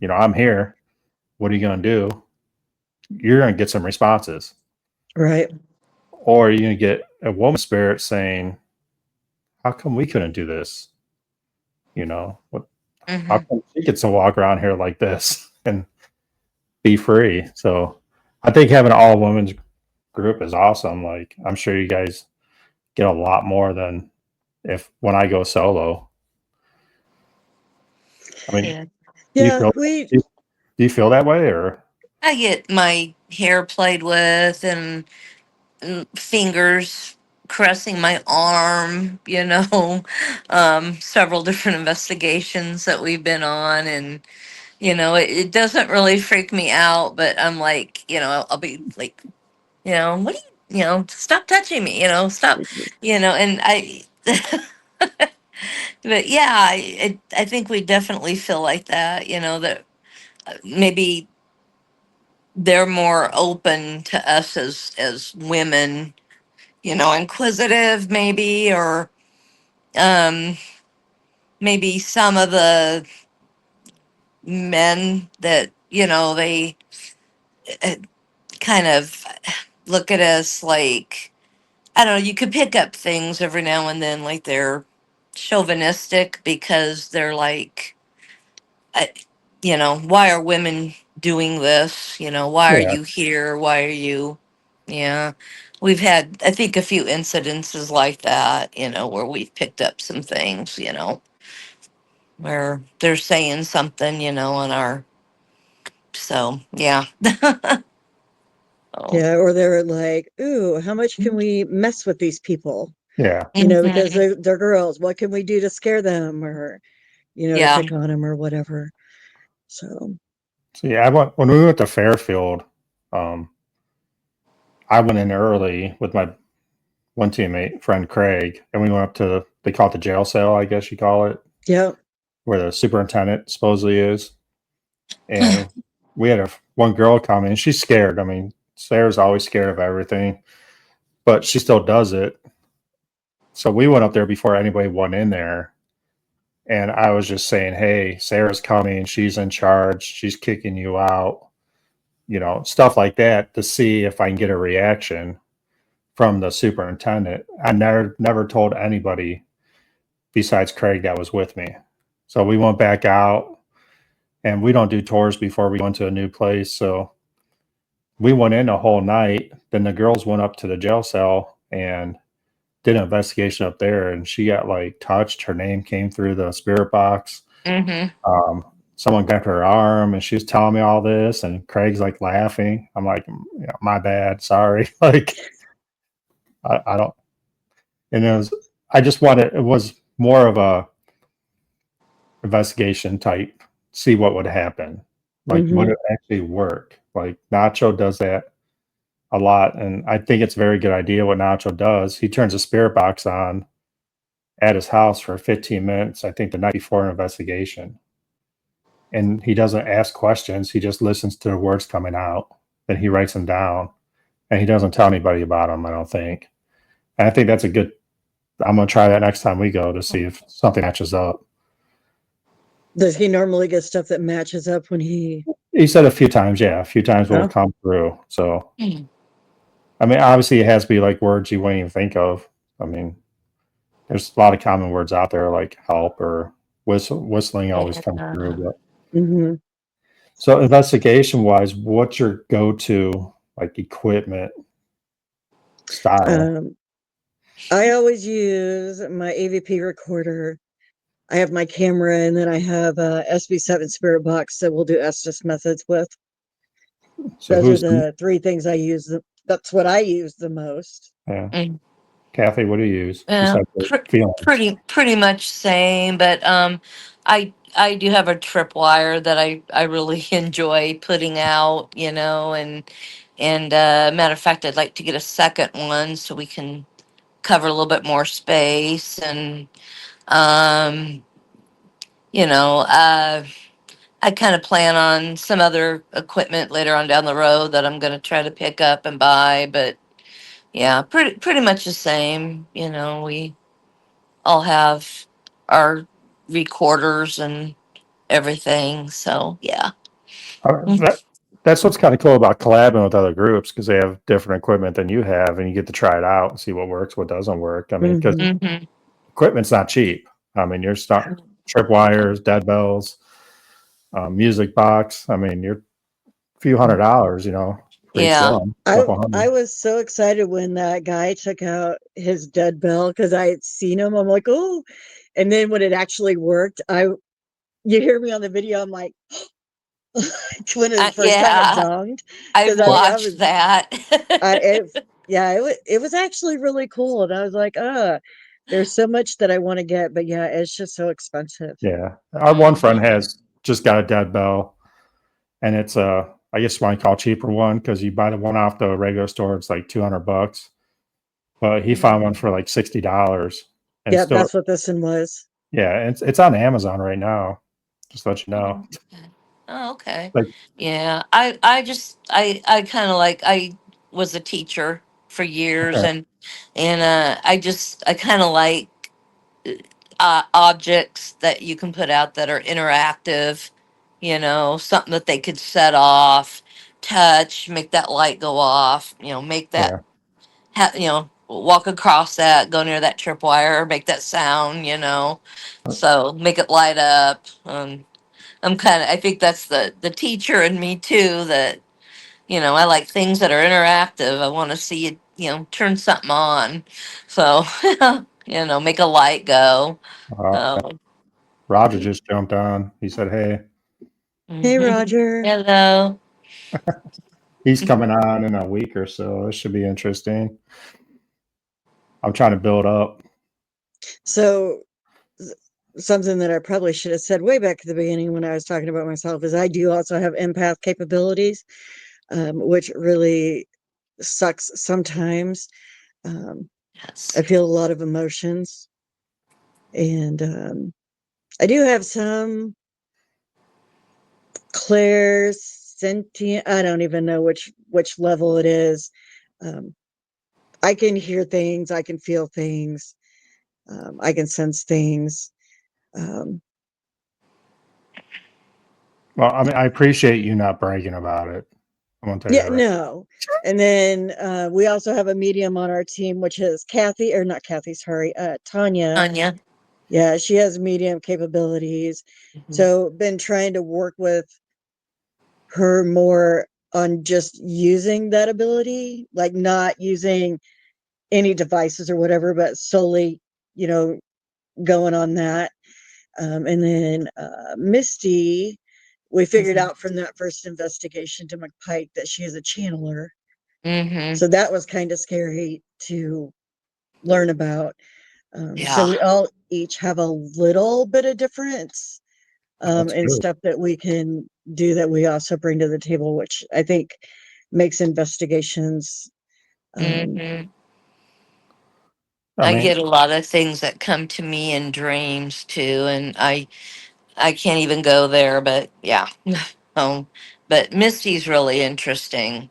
Speaker 1: I'm here. What are you going to do? You're going to get some responses.
Speaker 2: Right.
Speaker 1: Or you're going to get a woman spirit saying, how come we couldn't do this? What, how
Speaker 3: Hmm.
Speaker 1: come she gets to walk around here like this and be free? So I think having an all women's group is awesome. Like, I'm sure you guys get a lot more than if when I go solo. I mean,
Speaker 3: Yeah.
Speaker 1: do you
Speaker 2: Yeah,
Speaker 1: feel
Speaker 2: we
Speaker 1: do you feel that way, or
Speaker 3: I get my hair played with and fingers caressing my arm, several different investigations that we've been on. And, it doesn't really freak me out, but I'm like, I'll be like, what do stop touching me, stop, and but yeah, I think we definitely feel like that, that maybe they're more open to us as women, inquisitive maybe, or um maybe some of the men that, they uh, kind of look at us like, I don't know, you could pick up things every now and then, like they're chauvinistic because they're like, uh, why are women doing this? Why are
Speaker 1: yeah,
Speaker 3: you here? Why are you? Yeah. We've had, I think, a few incidences like that, where we've picked up some things, where they're saying something, on our, so yeah. Oh.
Speaker 2: Yeah, or they're like, "Ooh, how much can we mess with these people?"
Speaker 1: yeah,
Speaker 2: Because
Speaker 3: Hmm.
Speaker 2: they're girls. What can we do to scare them, or to
Speaker 3: Yeah.
Speaker 2: pick on them or whatever? So,
Speaker 1: so yeah. When we went to Fairfield, I went in early with my one teammate, friend Craig, and we went up to, they call it the jail cell, I guess you call it,
Speaker 2: Yep.
Speaker 1: where the superintendent supposedly is. And we had one girl come in. She's scared. I mean, Sarah's always scared of everything, but she still does it. So we went up there before anybody went in there. And I was just saying, hey, Sarah's coming. She's in charge. She's kicking you out. You know, stuff like that to see if I can get a reaction from the superintendent. I never told anybody besides Craig that was with me. So we went back out, and we don't do tours before we go into a new place. So we went in a whole night. Then the girls went up to the jail cell and did an investigation up there, and she got like touched. Her name came through the spirit box. Someone got her arm, and she was telling me all this, and Craig's like laughing. I'm like, my bad, sorry. Like, I don't. And I just wanted, it was more of a investigation type, see what would happen. Like, would it actually work? Like, Nacho does that a lot, and I think it's a very good idea what Nacho does. He turns a spirit box on at his house for 15 minutes, I think the night before an investigation. And he doesn't ask questions. He just listens to the words coming out. Then he writes them down, and he doesn't tell anybody about them, I don't think. And I think that's a good, I'm going to try that next time we go to see if something matches up.
Speaker 2: Does he normally get stuff that matches up when he
Speaker 1: said a few times, yeah, a few times will come through. So, I mean, obviously it has to be like words you wouldn't even think of. I mean, there's a lot of common words out there like help or whistling always comes through. But so investigation wise, what's your go-to like equipment style?
Speaker 2: I always use my AVP recorder. I have my camera, and then I have a SB7 spirit box that we'll do Estes methods with. So those are the three things I use. That's what I use the most.
Speaker 1: Yeah. Kathy, what do you use?
Speaker 3: Pretty much same, but I do have a tripwire that I really enjoy putting out, you know, and matter of fact, I'd like to get a second one so we can cover a little bit more space, and you know, I kind of plan on some other equipment later on down the road that I'm going to try to pick up and buy, but yeah, pretty much the same. You know, we all have our recorders and everything, so yeah.
Speaker 1: That's what's kind of cool about collabing with other groups, because they have different equipment than you have, and you get to try it out and see what works, what doesn't work. I mean, because equipment's not cheap. I mean, you're starting tripwires, dead bells, music box. I mean, you're a few $100, you know.
Speaker 3: Yeah.
Speaker 2: I was so excited when that guy took out his dead bell because I had seen him. I'm like, oh, and then when it actually worked, you hear me on the video. I'm like, when it first time it donged.
Speaker 3: I've watched that.
Speaker 2: It was actually really cool, and I was like, there's so much that I want to get, but yeah, it's just so expensive.
Speaker 1: Yeah, our one friend has just got a dead bell, and it's I guess you might call cheaper one, because you buy the one off the regular store, it's like $200, but he found one for like $60.
Speaker 2: Yeah, that's what this one was.
Speaker 1: Yeah, it's on Amazon right now. Just to let you know.
Speaker 3: Oh, okay. Yeah, I kind of like, I was a teacher for years, and I kind of like objects that you can put out that are interactive, you know, something that they could set off, touch, make that light go off, you know, make that, you know, walk across that, go near that tripwire, make that sound, you know, so make it light up. I think that's the teacher in me too, that, you know, I like things that are interactive. I want to see it, you know, turn something on. So, you know, make a light go.
Speaker 1: Roger just jumped on. He said, hey.
Speaker 2: Hey, Roger.
Speaker 3: Hello.
Speaker 1: He's coming on in a week or so. It should be interesting. I'm trying to build up.
Speaker 2: So something that I probably should have said way back at the beginning when I was talking about myself is I do also have empath capabilities. which really sucks sometimes.
Speaker 3: Yes.
Speaker 2: I feel a lot of emotions, and I do have some clairsentient. I don't even know which level it is. Um, I can hear things. I can feel things. I can sense things. Um,
Speaker 1: Well, I mean, I appreciate you not bragging about it. I won't tell you
Speaker 2: yeah,
Speaker 1: that right.
Speaker 2: no. And then we also have a medium on our team, which is Kathy, or not Kathy, sorry, Tanya.
Speaker 3: Anya.
Speaker 2: Yeah, she has medium capabilities.
Speaker 3: Mhm.
Speaker 2: So been trying to work with her more on just using that ability, like not using any devices or whatever, but solely, you know, going on that. And then Misty, we figured out from that first investigation to McPike that she is a channeler.
Speaker 3: Mm-hmm.
Speaker 2: So that was kind of scary to learn about. So
Speaker 3: Yeah.
Speaker 2: we all each have a little bit of difference
Speaker 1: That's
Speaker 2: and
Speaker 1: good.
Speaker 2: stuff that we can do that we also bring to the table, which I think makes investigations.
Speaker 3: Mm-hmm.
Speaker 1: I
Speaker 3: I
Speaker 1: mean,
Speaker 3: get a lot of things that come to me in dreams too, and I can't even go there. But yeah, oh, but Misty's really interesting.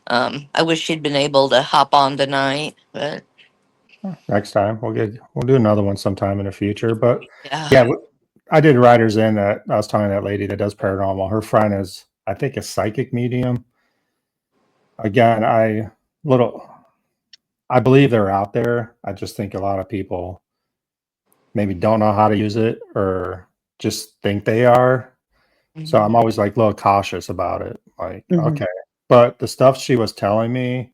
Speaker 3: I wish she'd been able to hop on tonight, but
Speaker 1: next time we'll do another one sometime in the future. But
Speaker 3: yeah.
Speaker 1: yeah, I did writers in that. I was telling that lady that does paranormal. Her friend is, I think, a psychic medium. Again, little. I believe they're out there. I just think a lot of people maybe don't know how to use it or just think they are. So
Speaker 3: Mhm.
Speaker 1: I'm always like a little cautious about it. Like,
Speaker 2: Mhm.
Speaker 1: okay. But the stuff she was telling me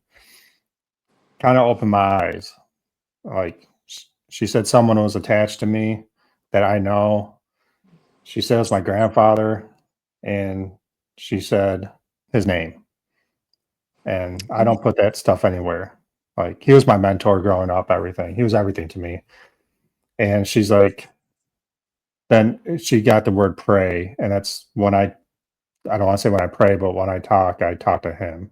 Speaker 1: kind of opened my eyes. Like, she said someone was attached to me that I know. She said it was my grandfather, and she said his name. And I don't put that stuff anywhere. Like, he was my mentor growing up, everything. He was everything to me. And she's like, then she got the word pray, and that's when I don't want to say when I pray, but when I talk to him.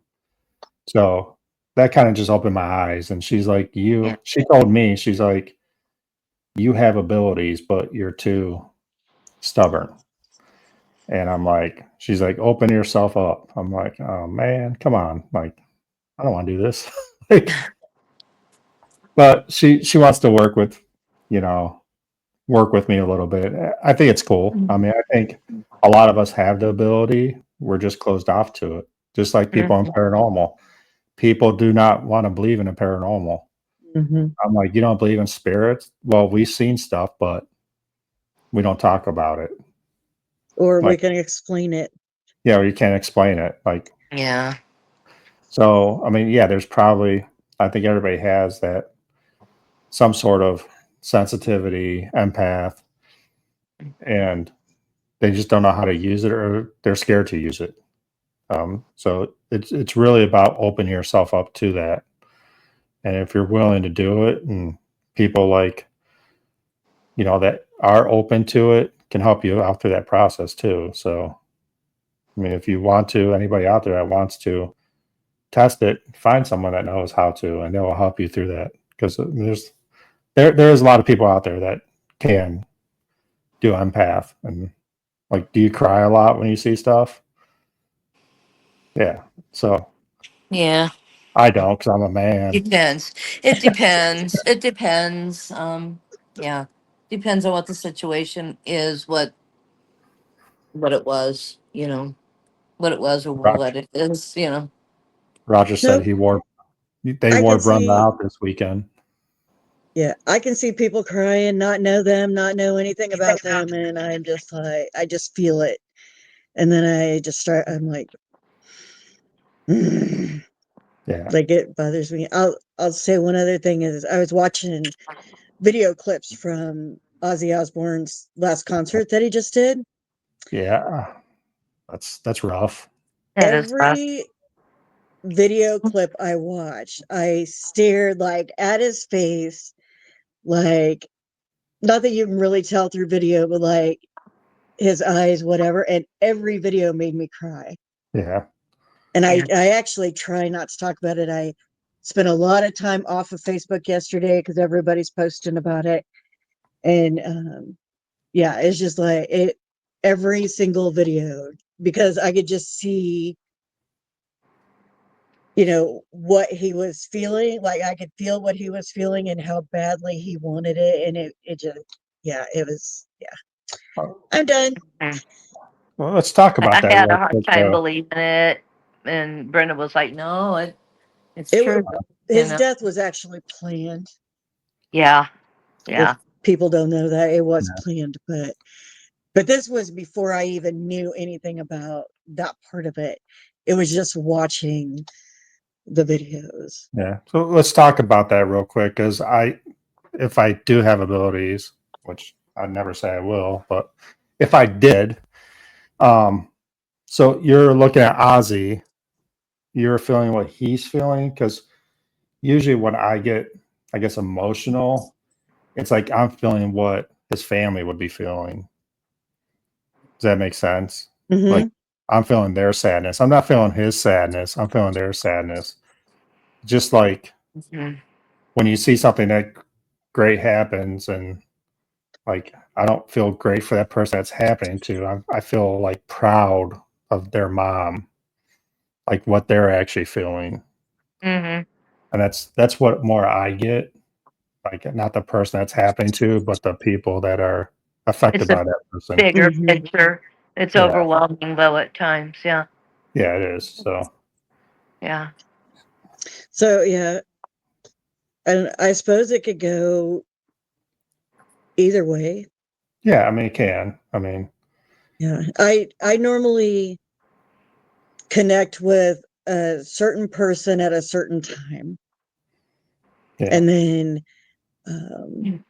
Speaker 1: So that kind of just opened my eyes. And she's like,
Speaker 3: Yeah.
Speaker 1: she told me, she's like, you have abilities, but you're too stubborn. And I'm like, she's like, open yourself up. I'm like, oh man, come on. Like, I don't want to do this. Like, but she wants to you know, work with me a little bit. I think it's cool. I mean, I think a lot of us have the ability. We're just closed off to it. Just like people in
Speaker 3: Mhm.
Speaker 1: paranormal. People do not want to believe in the paranormal.
Speaker 2: Mhm.
Speaker 1: I'm like, you don't believe in spirits? Well, we've seen stuff, but we don't talk about it.
Speaker 2: Or we
Speaker 1: Like,
Speaker 2: can explain it.
Speaker 1: you know, you can't explain it. Like,
Speaker 3: Yeah.
Speaker 1: so, I mean, yeah, there's probably, I think everybody has that some sort of sensitivity, empath, and they just don't know how to use it or they're scared to use it. So it's really about opening yourself up to that. And if you're willing to do it and people like, you know, that are open to it can help you out through that process too. So, I mean, if you want to, anybody out there that wants to test it, find someone that knows how to, and they will help you through that. Because there is a lot of people out there that can do empath. And like, do you cry a lot when you see stuff? Yeah. So
Speaker 3: Yeah.
Speaker 1: I don't because I'm a man.
Speaker 3: Depends. It depends. It depends. Yeah. Depends on what the situation is, what it was, what it was or
Speaker 1: Roger,
Speaker 3: what it is.
Speaker 1: Roger said
Speaker 2: Nope.
Speaker 1: they
Speaker 2: I
Speaker 1: wore
Speaker 2: can
Speaker 1: Brenda
Speaker 2: see,
Speaker 1: out this weekend.
Speaker 2: yeah, I can see people crying, not know them, not know anything about them. And I'm just like, I just feel it. And then I'm like, "Mm."
Speaker 1: Yeah.
Speaker 2: Like it bothers me. I'll say one other thing is I was watching video clips from Ozzy Osbourne's last concert that he just did.
Speaker 1: Yeah. That's rough.
Speaker 3: That is rough.
Speaker 2: Every video clip I watched, I stared like at his face, like not that you can really tell through video, but like his eyes, whatever. And every video made me cry.
Speaker 1: Yeah.
Speaker 2: And
Speaker 3: Yeah.
Speaker 2: I actually try not to talk about it. I spent a lot of time off of Facebook yesterday because everybody's posting about it. And yeah, it's just like it every single video, because I could just see, what he was feeling. Like I could feel what he was feeling and how badly he wanted it. And it just, yeah, it was, yeah. I'm done.
Speaker 1: Well, let's talk
Speaker 3: I
Speaker 1: about that
Speaker 3: had a
Speaker 1: real
Speaker 3: hard
Speaker 1: quick.
Speaker 3: time believing it, and Brenda was like, "No, it's
Speaker 2: It
Speaker 3: true." You
Speaker 2: His
Speaker 3: know?
Speaker 2: death was actually planned.
Speaker 3: Yeah,
Speaker 2: If
Speaker 3: yeah.
Speaker 2: people don't know that, it was
Speaker 1: Yeah.
Speaker 2: planned, but this was before I even knew anything about that part of it. It was just watching the videos.
Speaker 1: Yeah. So let's talk about that real quick, because if I do have abilities, which I'd never say I will, but if I did, so you're looking at Ozzy, you're feeling what he's feeling, because usually when I get, I guess, emotional, it's like I'm feeling what his family would be feeling. Does that make sense? Like
Speaker 2: Mm-hmm.
Speaker 1: I'm feeling their sadness. I'm not feeling his sadness. I'm feeling their sadness. Just like
Speaker 3: Mhm.
Speaker 1: when you see something that great happens, and like I don't feel great for that person that's happening to. I feel like proud of their mom, like what they're actually feeling,
Speaker 3: Mhm.
Speaker 1: and that's what more I get. Like not the person that's happening to, but the people that are affected
Speaker 3: It's a
Speaker 1: by that person.
Speaker 3: bigger
Speaker 2: Mm-hmm.
Speaker 3: picture. It's
Speaker 1: Yeah,
Speaker 3: overwhelming though at times. Yeah,
Speaker 1: yeah, it is. So
Speaker 3: yeah.
Speaker 2: So yeah, and I suppose it could go either way.
Speaker 1: yeah, I mean, it can. I mean,
Speaker 2: Yeah, I normally connect with a certain person at a certain time,
Speaker 1: yeah,
Speaker 2: and then um,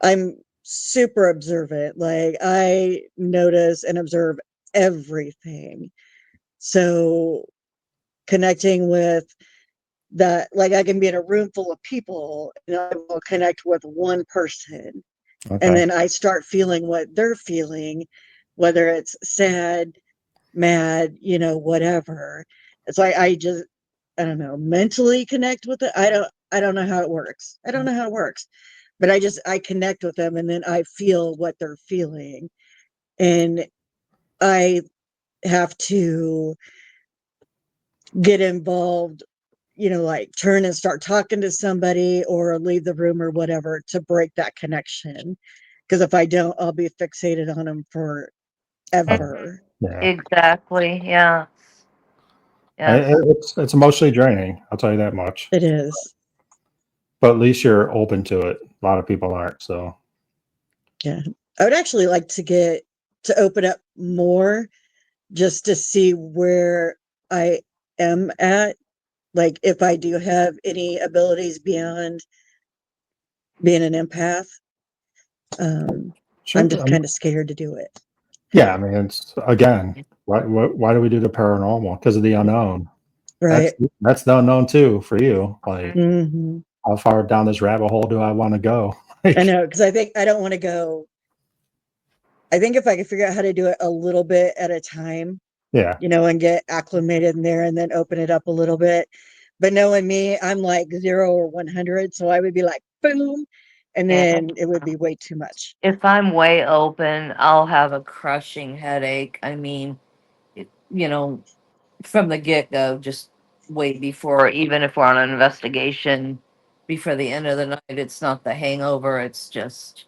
Speaker 2: I'm super observant. Like I notice and observe everything. So connecting with that, like I can be in a room full of people and I will connect with one person, and
Speaker 1: okay.
Speaker 2: then I start feeling what they're feeling, whether it's sad, mad, whatever. It's like I don't know, mentally connect with it. I don't know how it works. I don't know how it works. But I connect with them and then I feel what they're feeling. And I have to get involved, like turn and start talking to somebody or leave the room or whatever to break that connection. Because if I don't, I'll be fixated on them
Speaker 3: Mhm.
Speaker 2: forever.
Speaker 1: Yeah,
Speaker 3: Exactly. Yeah. Yes.
Speaker 1: it's emotionally draining. I'll tell you that much.
Speaker 2: It is.
Speaker 1: But at least you're open to it. A lot of people aren't. So
Speaker 2: Yeah. I would actually like to open up more just to see where I am at. Like if I do have any abilities beyond being an empath. Um,
Speaker 1: sure.
Speaker 2: I'm just kind of scared to do it.
Speaker 1: Yeah, I mean, it's again, why do we do the paranormal? Because of the unknown. That's
Speaker 2: Right.
Speaker 1: that's the unknown too for you. Like,
Speaker 2: Hmm.
Speaker 1: how far down this rabbit hole do I want to go?
Speaker 2: I
Speaker 1: Like,
Speaker 2: know, because I think I don't want to go. I think if I could figure out how to do it a little bit at a time,
Speaker 1: yeah,
Speaker 2: and get acclimated in there and then open it up a little bit. But knowing me, I'm like 0 or 100. So I would be like, boom. And
Speaker 3: Yeah.
Speaker 2: then it would be way too much.
Speaker 3: If I'm way open, I'll have a crushing headache. I mean, you know, from the get go, just way before, even if we're on an investigation before the end of the night, it's not the hangover. It's just,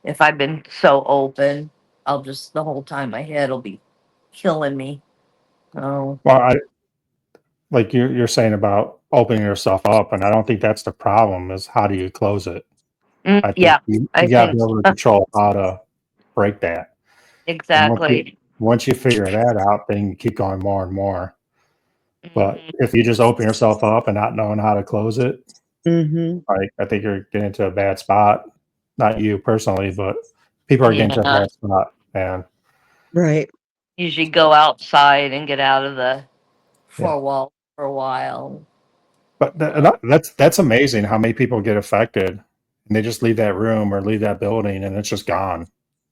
Speaker 3: if I've been so open, I'll just, the whole time my head will be killing me. Oh,
Speaker 1: well, like you're saying about opening yourself up, and I don't think that's the problem. Is how do you close it? I think
Speaker 3: yeah, I
Speaker 1: you got to
Speaker 3: think
Speaker 1: be able to control how to break that. And
Speaker 3: exactly.
Speaker 1: once you figure that out, then you keep going more and more. But
Speaker 3: Hmm.
Speaker 1: if you just open yourself up and not knowing how to close it,
Speaker 2: Hmm.
Speaker 1: like I think you're getting into a bad spot. Not you personally, but people are getting to a
Speaker 3: Yeah,
Speaker 1: bad spot. And
Speaker 2: Right.
Speaker 3: usually go outside and get out of the
Speaker 1: yeah,
Speaker 3: four wall for a while.
Speaker 1: but that's amazing how many people get affected, and they just leave that room or leave that building, and it's just gone.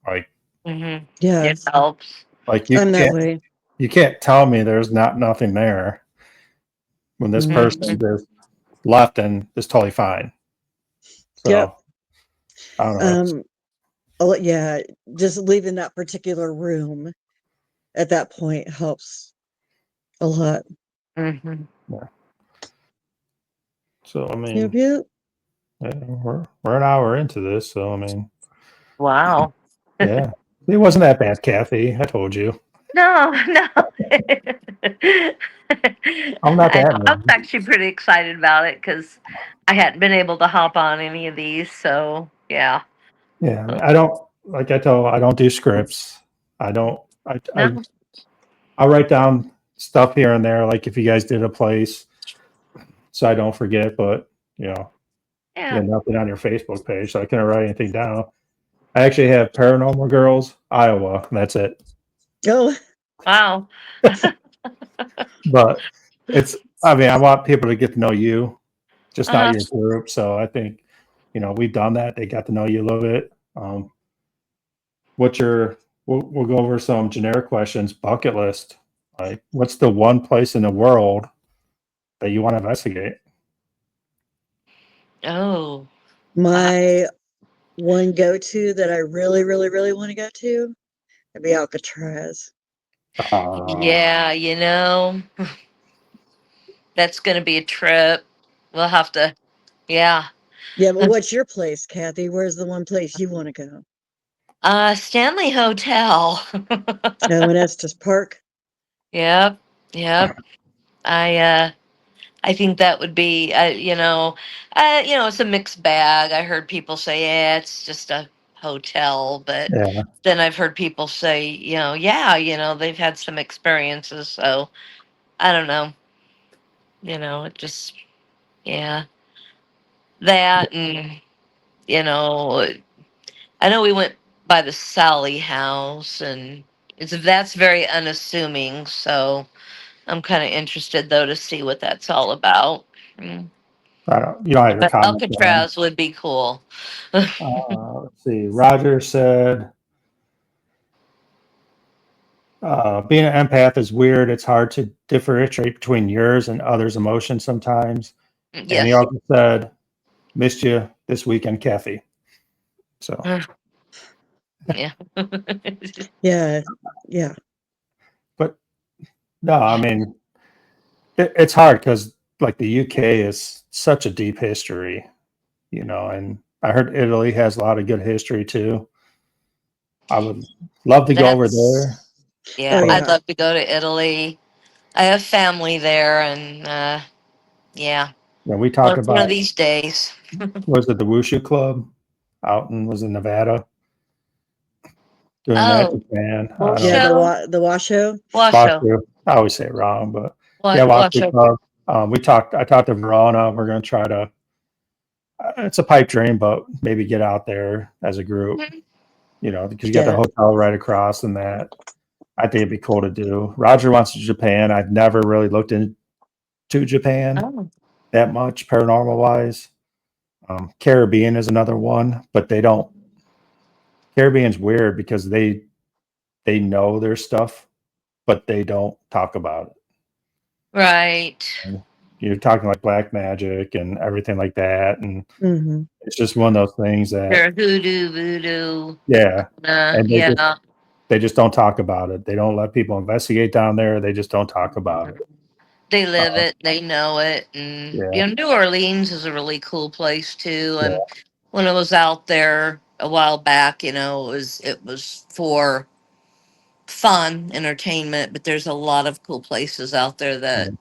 Speaker 1: Like
Speaker 3: Hmm.
Speaker 2: Yeah.
Speaker 3: It helps.
Speaker 1: like
Speaker 2: I'm that way.
Speaker 1: you can't tell me there's not nothing there. when this
Speaker 2: Mhm.
Speaker 1: person just left and is totally fine. So
Speaker 2: Yep.
Speaker 1: I don't know.
Speaker 2: Yeah, just leaving that particular room at that point helps a lot.
Speaker 3: Mhm.
Speaker 1: Yeah. So I
Speaker 2: Yep,
Speaker 1: mean,
Speaker 2: yep.
Speaker 1: yeah, we're an hour into this, so I mean,
Speaker 3: Wow.
Speaker 1: yeah, it wasn't that bad, Kathy. I told you.
Speaker 3: No, no.
Speaker 1: I'm not that
Speaker 3: I was
Speaker 1: mean.
Speaker 3: actually pretty excited about it because I hadn't been able to hop on any of these. So, yeah.
Speaker 1: Yeah, I mean, I don't I don't do scripts. I don't.
Speaker 3: No.
Speaker 1: I'll write down stuff here and there, like if you guys did a place, so I don't forget. But you know, you
Speaker 3: Yeah.
Speaker 1: have nothing on your Facebook page, so I can't write anything down. I actually have Paranormal Girls, Iowa. And that's it.
Speaker 2: Oh,
Speaker 3: Wow.
Speaker 1: But it's. I mean, I want people to get to know you, just not
Speaker 3: Uh-huh.
Speaker 1: your group. So I think, we've done that. They got to know you a little bit. What's your? We'll go over some generic questions. Bucket list. Like, what's the one place in the world that you want to investigate?
Speaker 3: Oh.
Speaker 2: my one go-to that I really, really, really want to go to would be Alcatraz.
Speaker 3: Yeah, that's going to be a trip. We'll have to, yeah.
Speaker 2: Yeah, but what's your place, Kathy? Where's the one place you want to go?
Speaker 3: Stanley Hotel.
Speaker 2: Oh, and Estes Park.
Speaker 3: Yep. Yep. I, uh, I think that would be, it's a mixed bag. I heard people say, yeah, it's just a hotel, but
Speaker 1: Yeah,
Speaker 3: then I've heard people say, yeah, they've had some experiences. So I don't know, it just, yeah, that. And, you know, I know we went by the Sally house, and that's very unassuming. So I'm kind of interested, though, to see what that's all about. Mm.
Speaker 1: I don't. You don't have your
Speaker 3: But
Speaker 1: comments on.
Speaker 3: Alcatraz would be cool.
Speaker 1: Let's see. Roger said, "Being an empath is weird. It's hard to differentiate between yours and others' emotions sometimes." And he
Speaker 3: Yes.
Speaker 1: also said, "Missed you this weekend, Kathy." So,
Speaker 3: Yeah.
Speaker 2: Yeah, yeah.
Speaker 1: but no, I mean, it's hard because like the UK is such a deep history, and I heard Italy has a lot of good history too. I would love to go over there,
Speaker 3: That's, yeah,
Speaker 2: Oh,
Speaker 1: but
Speaker 3: I'd
Speaker 2: yeah.
Speaker 3: love to go to Italy. I have family there, and yeah,
Speaker 1: when we talk
Speaker 3: one of
Speaker 1: about,
Speaker 3: these days.
Speaker 1: was it the Wushu Club out in was in Nevada doing that,
Speaker 3: Oh,
Speaker 1: Japan. I
Speaker 2: Yeah,
Speaker 1: don't
Speaker 3: Washoe?
Speaker 2: the Washoe.
Speaker 3: Washoe.
Speaker 1: Washu. I always say it wrong, but yeah, Washu
Speaker 3: Washoe.
Speaker 1: Club. We talked. I talked to Verona. We're going to try to. It's a pipe dream, but maybe get out there as a group.
Speaker 3: Mhm.
Speaker 1: Because you got the
Speaker 2: Yeah.
Speaker 1: hotel right across, and that I think it'd be cool to do. Roger wants to Japan. I've never really looked into Japan
Speaker 3: Oh,
Speaker 1: that much, paranormal wise. Caribbean is another one, but they don't. Caribbean's weird because they know their stuff, but they don't talk about it.
Speaker 3: right.
Speaker 1: And you're talking like black magic and everything like that, and
Speaker 2: Hmm.
Speaker 1: it's just one of those things that,
Speaker 3: They're hoodoo, voodoo.
Speaker 1: yeah, and
Speaker 3: Yeah.
Speaker 1: they just don't talk about it. They don't let people investigate down there. They just don't talk about it.
Speaker 3: They live
Speaker 1: Uh,
Speaker 3: it. They know it. And,
Speaker 1: yeah,
Speaker 3: New Orleans is a really cool place, too.
Speaker 1: yeah,
Speaker 3: And when I was out there a while back, it was for fun, entertainment, but there's a lot of cool places out there
Speaker 1: yeah,
Speaker 3: that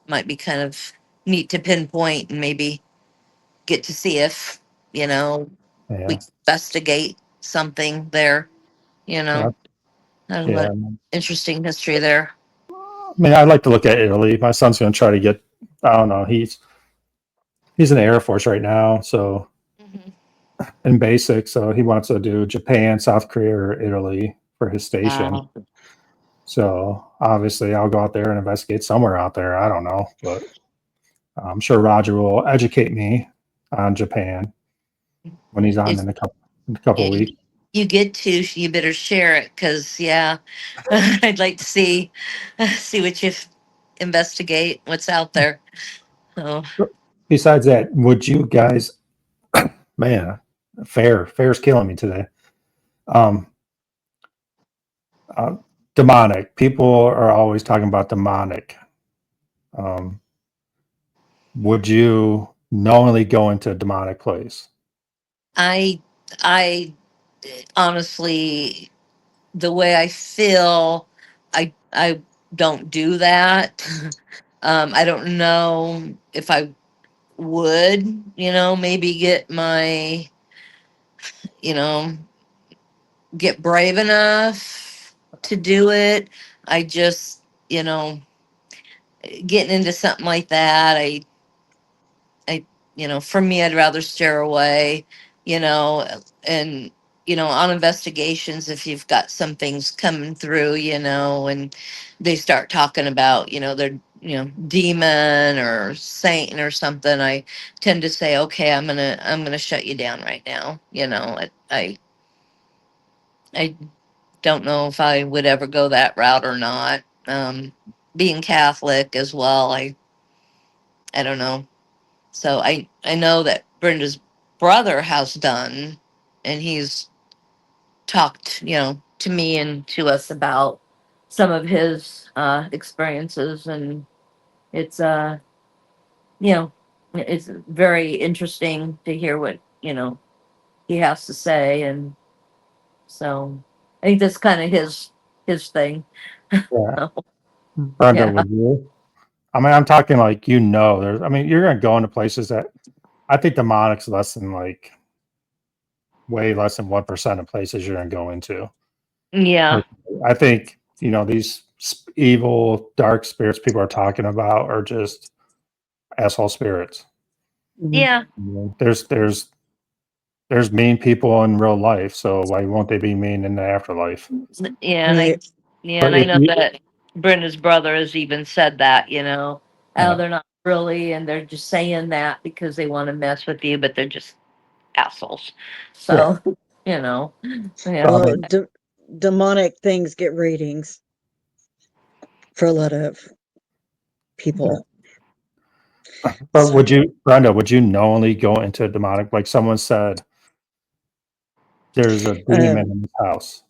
Speaker 3: might be kind of neat to pinpoint and maybe get to see if, you know, we
Speaker 1: yeah,
Speaker 3: can investigate something there, you
Speaker 1: yeah.
Speaker 3: know. There's a lot
Speaker 1: Yeah.
Speaker 3: of interesting history there.
Speaker 1: I mean, I'd like to look at Italy. My son's going to try to get. I don't know. He's in the Air Force right now, so
Speaker 3: Mhm.
Speaker 1: in basic. So he wants to do Japan, South Korea, or Italy for his station.
Speaker 3: Wow.
Speaker 1: So obviously, I'll go out there and investigate somewhere out there. I don't know, but I'm sure Roger will educate me on Japan when he's on
Speaker 3: If
Speaker 1: in a couple of
Speaker 3: you
Speaker 1: weeks.
Speaker 3: you get to, you better share it because, yeah, I'd like to see what investigate what's out there. So
Speaker 1: Besides that, would you guys, man, fair's killing me today. Um, uh, Demonic. People are always talking about demonic. Um, would you knowingly go into a demonic place?
Speaker 3: I I honestly, the way I feel, I don't do that. I don't know if I would, maybe you know, get brave enough to do it. I just, getting into something like that, I, for me, I'd rather steer away, you know, and, on investigations, if you've got some things coming through, and they start talking about, their, demon or Satan or something, I tend to say, okay, I'm gonna shut you down right now. I don't know if I would ever go that route or not. Being Catholic as well, I don't know. So I know that Brenda's brother has done, and he's talked, to me and to us about some of his experiences, and it's you know, it's very interesting to hear what he has to say, and so I think that's kind of his thing.
Speaker 1: Yeah.
Speaker 3: So,
Speaker 1: Brenda,
Speaker 3: yeah,
Speaker 1: would you? I mean, I'm talking like, there's, I mean, you're going to go into places that I think demonic's less than like way less than 1% of places you're going to go into.
Speaker 3: yeah,
Speaker 1: I think, these evil, dark spirits people are talking about are just asshole spirits.
Speaker 3: yeah,
Speaker 1: There's mean people in real life, so why won't they be mean in the afterlife?
Speaker 3: yeah,
Speaker 2: Right.
Speaker 1: But
Speaker 3: and I
Speaker 1: if
Speaker 3: know
Speaker 1: you,
Speaker 3: that Brenda's brother has even said that, oh,
Speaker 1: yeah,
Speaker 3: they're not really, and they're just saying that because they want to mess with you, but they're just assholes.
Speaker 1: yeah,
Speaker 3: So, you know, yeah,
Speaker 1: I
Speaker 2: Well,
Speaker 1: mean,
Speaker 2: demonic things get ratings for a lot of
Speaker 1: yeah.
Speaker 2: people.
Speaker 1: But
Speaker 2: So,
Speaker 1: Brenda, would you knowingly go into a demonic, like someone said, there's a demon
Speaker 2: um,
Speaker 1: in this house?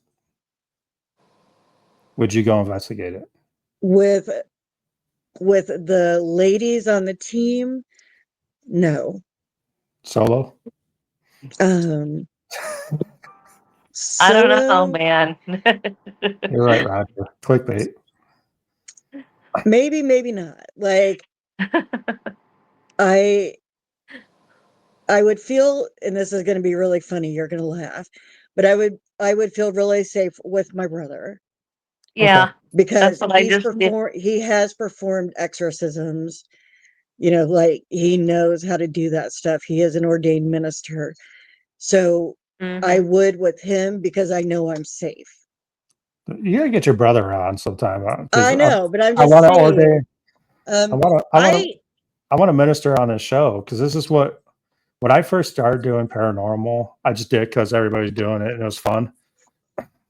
Speaker 1: Would you go investigate it
Speaker 2: with the ladies on the team, no.
Speaker 1: solo?
Speaker 2: Um,
Speaker 3: I don't know,
Speaker 2: solo,
Speaker 3: man.
Speaker 1: You're right, Roger. Clickbait.
Speaker 2: maybe not. Like I I would feel, and this is going to be really funny, you're going to laugh, but I would feel really safe with my brother
Speaker 1: Okay.
Speaker 3: Yeah, that's
Speaker 2: because
Speaker 3: what I just did.
Speaker 2: he has performed exorcisms, like he knows how to do that stuff. He is an ordained minister. So I
Speaker 3: Hmm.
Speaker 2: would with him because I know I'm safe.
Speaker 1: You gotta get your brother on sometime because
Speaker 2: I know, but I'm
Speaker 1: I
Speaker 2: just
Speaker 1: want to
Speaker 2: saying,
Speaker 1: ordain. I
Speaker 2: um,
Speaker 1: want to. I want to.
Speaker 2: I,
Speaker 1: I want to minister on this show because this is what when I first started doing paranormal, I just did because everybody's doing it and it was fun.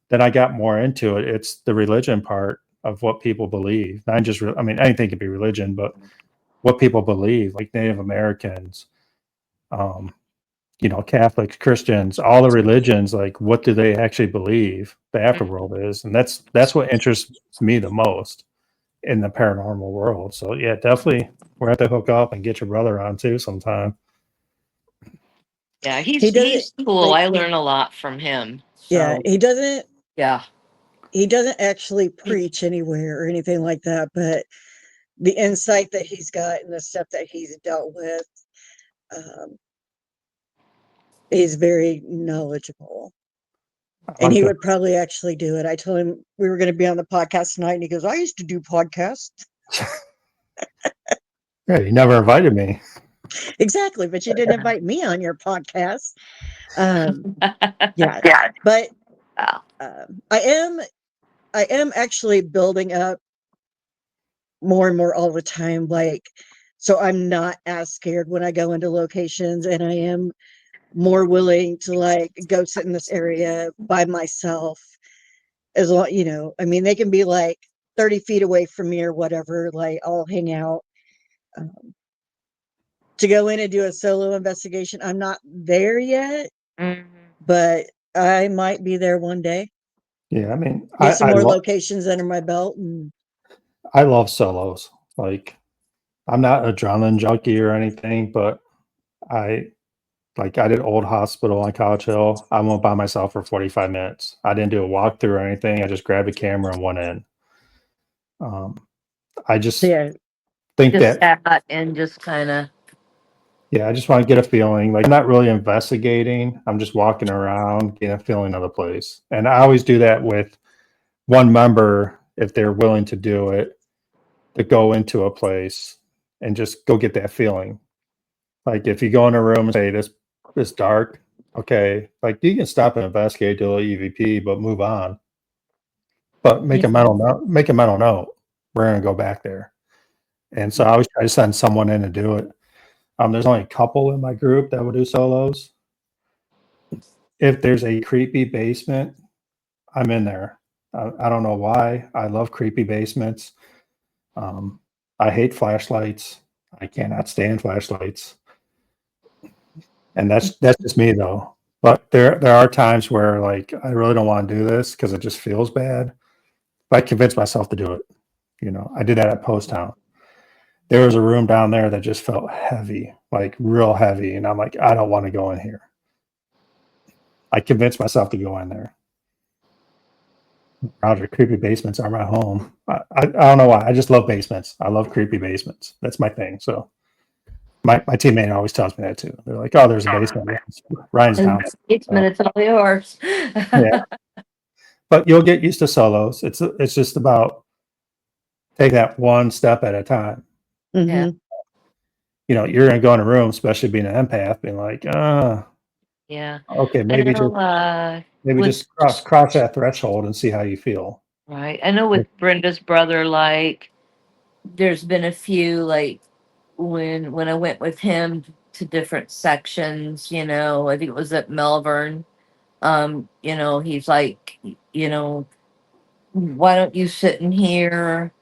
Speaker 1: Then I got more into it. It's the religion part of what people believe. Not just, I mean, anything could be religion, but what people believe, like Native Americans, um, Catholics, Christians, all the religions, like what do they actually believe the afterworld is? And that's what interests me the most in the paranormal world. So yeah, definitely we're have to hook up and get your brother on too sometime.
Speaker 3: Yeah,
Speaker 2: he doesn't
Speaker 3: he's cool.
Speaker 2: like,
Speaker 3: I learn a lot from him.
Speaker 2: yeah,
Speaker 3: So yeah.
Speaker 2: he doesn't actually preach anywhere or anything like that, but the insight that he's got and the stuff that he's dealt with, um, he's very knowledgeable.
Speaker 1: I
Speaker 2: And
Speaker 1: like
Speaker 2: he
Speaker 1: to.
Speaker 2: would probably actually do it. I told him we were going to be on the podcast tonight, and he goes, "I used to do podcasts."
Speaker 1: Yeah, you never invited me.
Speaker 2: Exactly, but you didn't invite me on your podcast. Um, yeah,
Speaker 3: Yeah.
Speaker 2: but
Speaker 3: Wow.
Speaker 2: I am actually building up more and more all the time. Like, so I'm not as scared when I go into locations, and I am more willing to like go sit in this area by myself. As long, I mean, they can be like 30 feet away from me or whatever, like I'll hang out. To go in and do a solo investigation, I'm not there yet, but I might be there one day.
Speaker 1: Yeah, I mean,
Speaker 2: Get some more locations under my belt. And
Speaker 1: I love solos. Like, I'm not adrenaline junkie or anything, but I did Old Hospital on College Hill. I went by myself for 45 minutes. I didn't do a walkthrough or anything. I just grabbed a camera and went in. I just
Speaker 2: yeah,
Speaker 1: think
Speaker 3: Just
Speaker 1: that,
Speaker 3: sat and just kind of.
Speaker 1: yeah, I just want to get a feeling. Like, I'm not really investigating. I'm just walking around, getting a feeling of the place. And I always do that with one member, if they're willing to do it, to go into a place and just go get that feeling. Like, if you go in a room and say this dark, okay, like you can stop and investigate, do a little EVP, but move on. But make a mental note. Make a mental note. We're gonna go back there. And so I always try to send someone in to do it. There's only a couple in my group that will do solos. If there's a creepy basement, I'm in there. I don't know why. I love creepy basements. I hate flashlights. I cannot stand flashlights. And that's just me though. But there are times where like I really don't want to do this because it just feels bad. But I convince myself to do it. You know, I did that at Post Town. There was a room down there that just felt heavy, like real heavy, and I'm like, I don't want to go in here. I convinced myself to go in there. Roger, creepy basements are my home. I don't know why. I just love basements. I love creepy basements. That's my thing. So my teammate always tells me that too. They're like, "Oh, there's a basement." Ryan's down.
Speaker 3: Basement, it's all yours.
Speaker 1: Yeah, but you'll get used to solos. It's just about take that one step at a time.
Speaker 3: Yeah.
Speaker 1: You know, you're gonna go in a room, especially being an empath, being like,
Speaker 3: Yeah.
Speaker 1: okay,
Speaker 3: I
Speaker 1: maybe
Speaker 3: know,
Speaker 1: just cross that threshold and see how you feel.
Speaker 3: right. I know with Brenda's brother, like there's been a few like when I went with him to different sections, I think it was at Melbourne. He's like, why don't you sit in here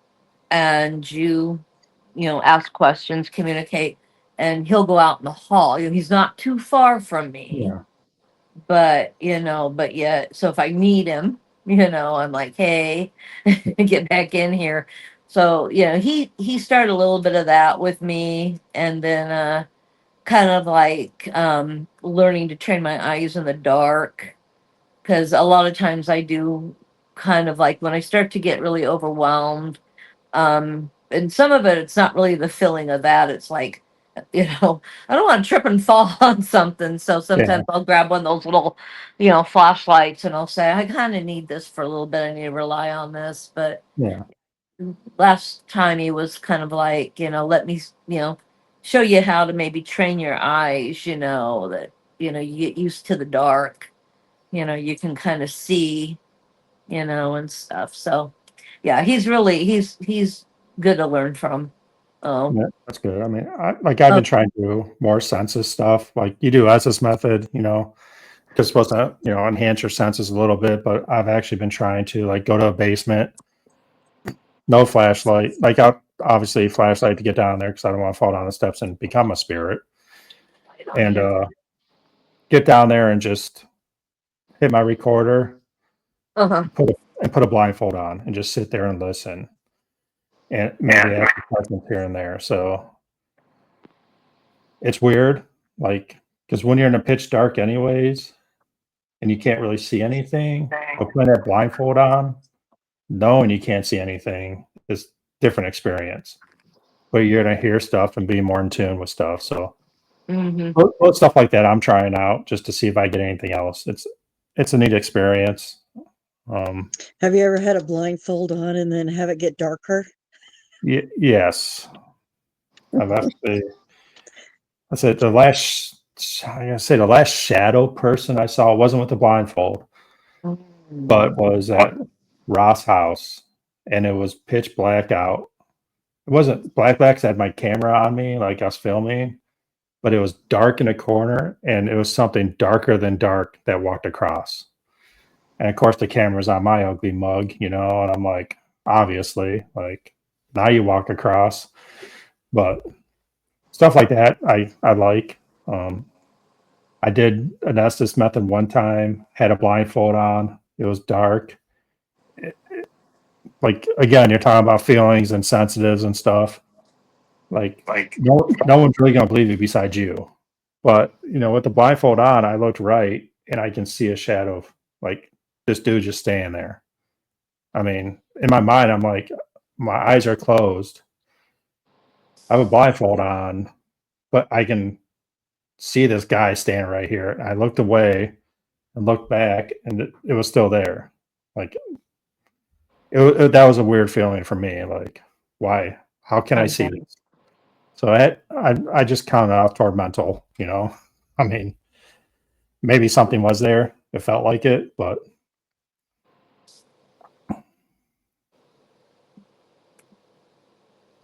Speaker 3: and ask questions, communicate, and he'll go out in the hall. He's not too far from me,
Speaker 1: Yeah,
Speaker 3: but yet, so if I need him, I'm like, hey, get back in here. So, he started a little bit of that with me, and then kind of like learning to train my eyes in the dark, because a lot of times I do kind of like when I start to get really overwhelmed. And some of it's not really the feeling of that. It's like, I don't want to trip and fall on something. So
Speaker 1: yeah,
Speaker 3: sometimes I'll grab one of those little, flashlights, and I'll say, I kind of need this for a little bit. I need to rely on this. But
Speaker 1: yeah,
Speaker 3: last time he was kind of like, let me, show you how to maybe train your eyes, that, you get used to the dark, you can kind of see, and stuff. So yeah, he's good to learn from. Oh,
Speaker 1: yeah. That's good. I mean, I've
Speaker 3: oh,
Speaker 1: been trying to do more senses stuff. Like you do Estes method, because it's supposed to, enhance your senses a little bit. But I've actually been trying to like go to a basement, no flashlight. Like I'll obviously flashlight to get down there because I don't want to fall down the steps and become a spirit. And get down there and just hit my recorder,
Speaker 3: uh-huh.
Speaker 1: put a blindfold on, and just sit there and listen, and maybe ask questions here and there. So it's weird, like because when you're in a pitch dark, anyways, and you can't really see anything, but putting that blindfold on, knowing you can't see anything is different experience. But you're gonna hear stuff and be more in tune with stuff. So
Speaker 3: Hmm.
Speaker 1: stuff like that, I'm trying out just to see if I get anything else. It's a neat experience.
Speaker 2: have you ever had a blindfold on and then have it get darker?
Speaker 1: Yes, I've actually. I said the last. I gotta say the last shadow person I saw wasn't with the blindfold, but was at Ross House, and it was pitch black out. It wasn't black 'cause I had my camera on me, like I was filming, but it was dark in a corner, and it was something darker than dark that walked across. And of course, the camera's on my ugly mug, and I'm like, obviously. Like now you walk across, but stuff like that I like. I did an Estes method one time, had a blindfold on. It was dark. Like again, you're talking about feelings and sensitives and stuff. Like no one's really gonna believe you besides you. But with the blindfold on, I looked right and I can see a shadow of like this dude just staying there. I mean, in my mind, I'm like, my eyes are closed. I have a blindfold on, but I can see this guy standing right here. And I looked away and looked back, and it was still there. Like that was a weird feeling for me. Like, why? How can I see this? So I just counted off toward mental. I mean, maybe something was there. It felt like it, but.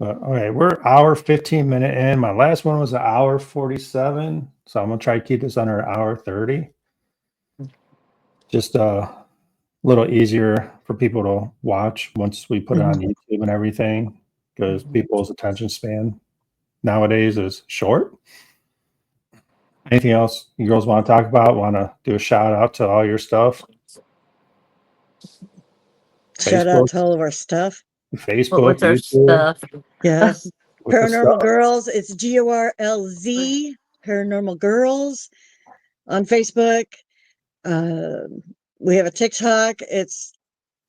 Speaker 1: Okay, we're hour 15-minute in. My last one was an hour 47, so I'm gonna try to keep this under an hour 30. Just a little easier for people to watch once we put it on YouTube and everything, because people's attention span nowadays is short. Anything else you girls want to talk about? Want to do a shout out to all your stuff?
Speaker 2: Shout out to all of our stuff.
Speaker 1: Facebook,
Speaker 3: What's our
Speaker 1: YouTube.
Speaker 3: stuff?
Speaker 2: Yes.
Speaker 1: What's the
Speaker 2: Paranormal
Speaker 1: stuff?
Speaker 2: Girls. It's Gurlz, Paranormal Girls on Facebook. We have a TikTok. It's,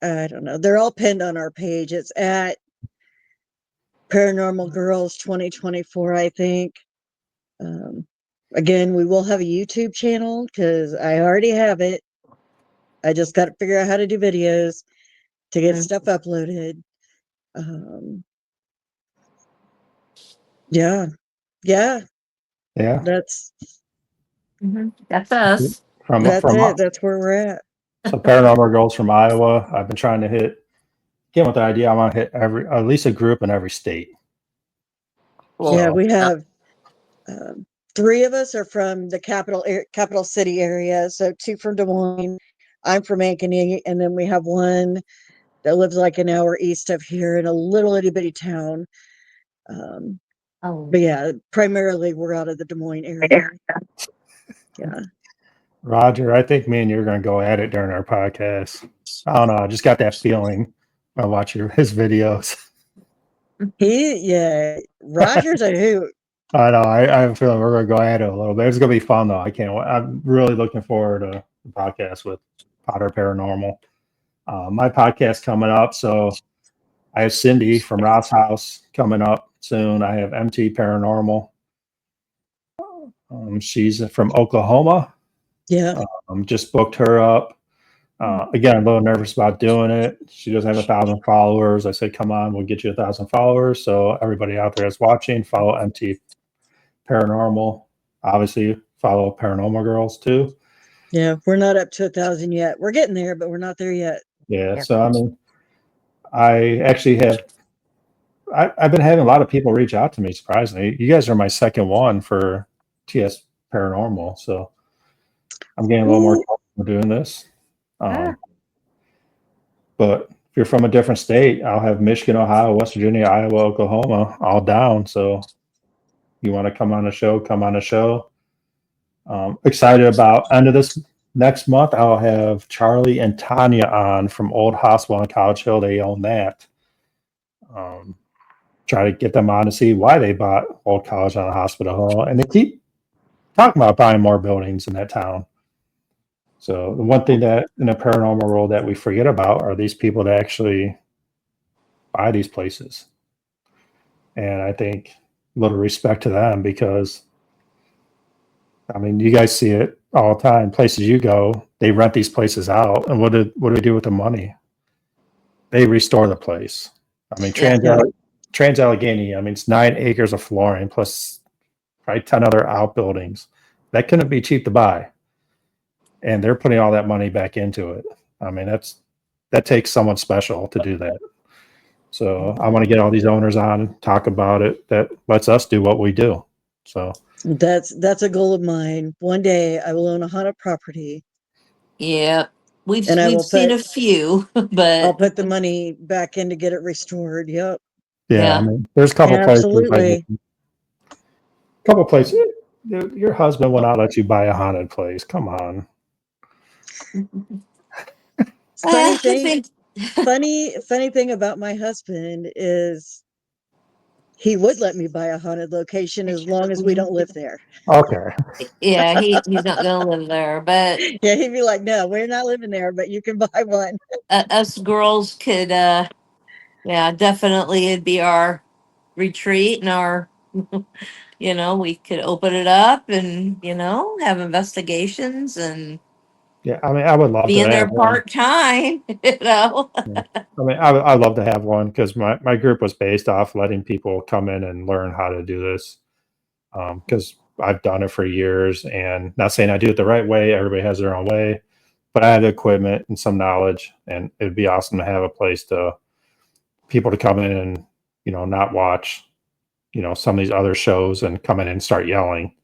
Speaker 2: I don't know. They're all pinned on our page. It's at Paranormal Girls 2024, I think. Again, we will have a YouTube channel because I already have it. I just got to figure out how to do videos to get stuff uploaded. Yeah. That's
Speaker 3: us.
Speaker 2: That's it. That's where we're at.
Speaker 1: So Paranormal Girls from Iowa. I've been trying to get with the idea. I want to hit at least a group in every state.
Speaker 3: Cool.
Speaker 2: Yeah, we have 3 of us are from the capital city area. So 2 from Des Moines. I'm from Ankeny, and then we have 1 that lives like an hour east of here in a little itty bitty town. But yeah, primarily we're out of the Des Moines area. Yeah.
Speaker 1: Roger, I think me and you are going to go at it during our podcast. I don't know. I just got that feeling. I watch his videos.
Speaker 2: Roger's a hoot.
Speaker 1: I know. I have a feeling we're going to go at it a little bit. It's going to be fun, though. I can't wait. I'm really looking forward to the podcast with Potter Paranormal. My podcast coming up. So I have Cindy from Ross House coming up soon. I have MT Paranormal. She's from Oklahoma.
Speaker 2: Yeah.
Speaker 1: Just booked her up. Again, I'm a little nervous about doing it. She doesn't have 1,000 followers. I said, come on, we'll get you 1,000 followers. So everybody out there that's watching, follow MT Paranormal. Obviously, follow Paranormal Girls too.
Speaker 2: Yeah, we're not up to 1,000 yet. We're getting there, but we're not there yet.
Speaker 1: Yeah. So I mean, I actually I've been having a lot of people reach out to me. Surprisingly, you guys are my second one for TS Paranormal. So I'm getting a little more comfortable doing this. But if you're from a different state, I'll have Michigan, Ohio, West Virginia, Iowa, Oklahoma, all down. So you want to come on a show, come on a show. Excited about end of this next month. I'll have Charlie and Tanya on from Old Hospital on College Hill. They own that. Try to get them on to see why they bought Old College on a Hospital Hill. And they keep talking about buying more buildings in that town. So the one thing that in the paranormal world that we forget about are these people that actually buy these places. And I think a little respect to them because, I mean, you guys see it all the time. Places you go, they rent these places out. And what do they do with the money? They restore the place. I mean, Trans-Allegheny, I mean, it's 9 acres of flooring plus probably 10 other outbuildings. That couldn't be cheap to buy. And they're putting all that money back into it. I mean, that takes someone special to do that. So I want to get all these owners on, talk about it. That lets us do what we do. So
Speaker 2: that's a goal of mine. One day I will own a haunted property.
Speaker 3: Yeah. We've
Speaker 2: And I
Speaker 3: we've
Speaker 2: will
Speaker 3: seen
Speaker 2: put
Speaker 3: a few,
Speaker 2: I'll
Speaker 3: but
Speaker 2: put the money back in to get it restored. Yep.
Speaker 1: Yeah, I
Speaker 3: yeah.
Speaker 1: mean, there's a couple places.
Speaker 2: Absolutely.
Speaker 1: Couple places. Your husband will not let you buy a haunted place. Come on.
Speaker 2: Funny
Speaker 3: I
Speaker 2: thing,
Speaker 3: think
Speaker 2: funny thing about my husband is he would let me buy a haunted location as long as we don't live there.
Speaker 1: Okay.
Speaker 3: yeah, he's not gonna live there, but
Speaker 2: Yeah, he'd be like, "No, we're not living there, but you can buy one."
Speaker 3: us girls could yeah, definitely it'd be our retreat and our we could open it up and have investigations and
Speaker 1: Yeah, I mean, I would love
Speaker 3: be
Speaker 1: to
Speaker 3: in there
Speaker 1: have one.
Speaker 3: part-time.
Speaker 1: I mean, I'd love to have one because my group was based off letting people come in and learn how to do this. Because I've done it for years, and not saying I do it the right way. Everybody has their own way, but I have the equipment and some knowledge, and it'd be awesome to have a place to people to come in and not watch some of these other shows and come in and start yelling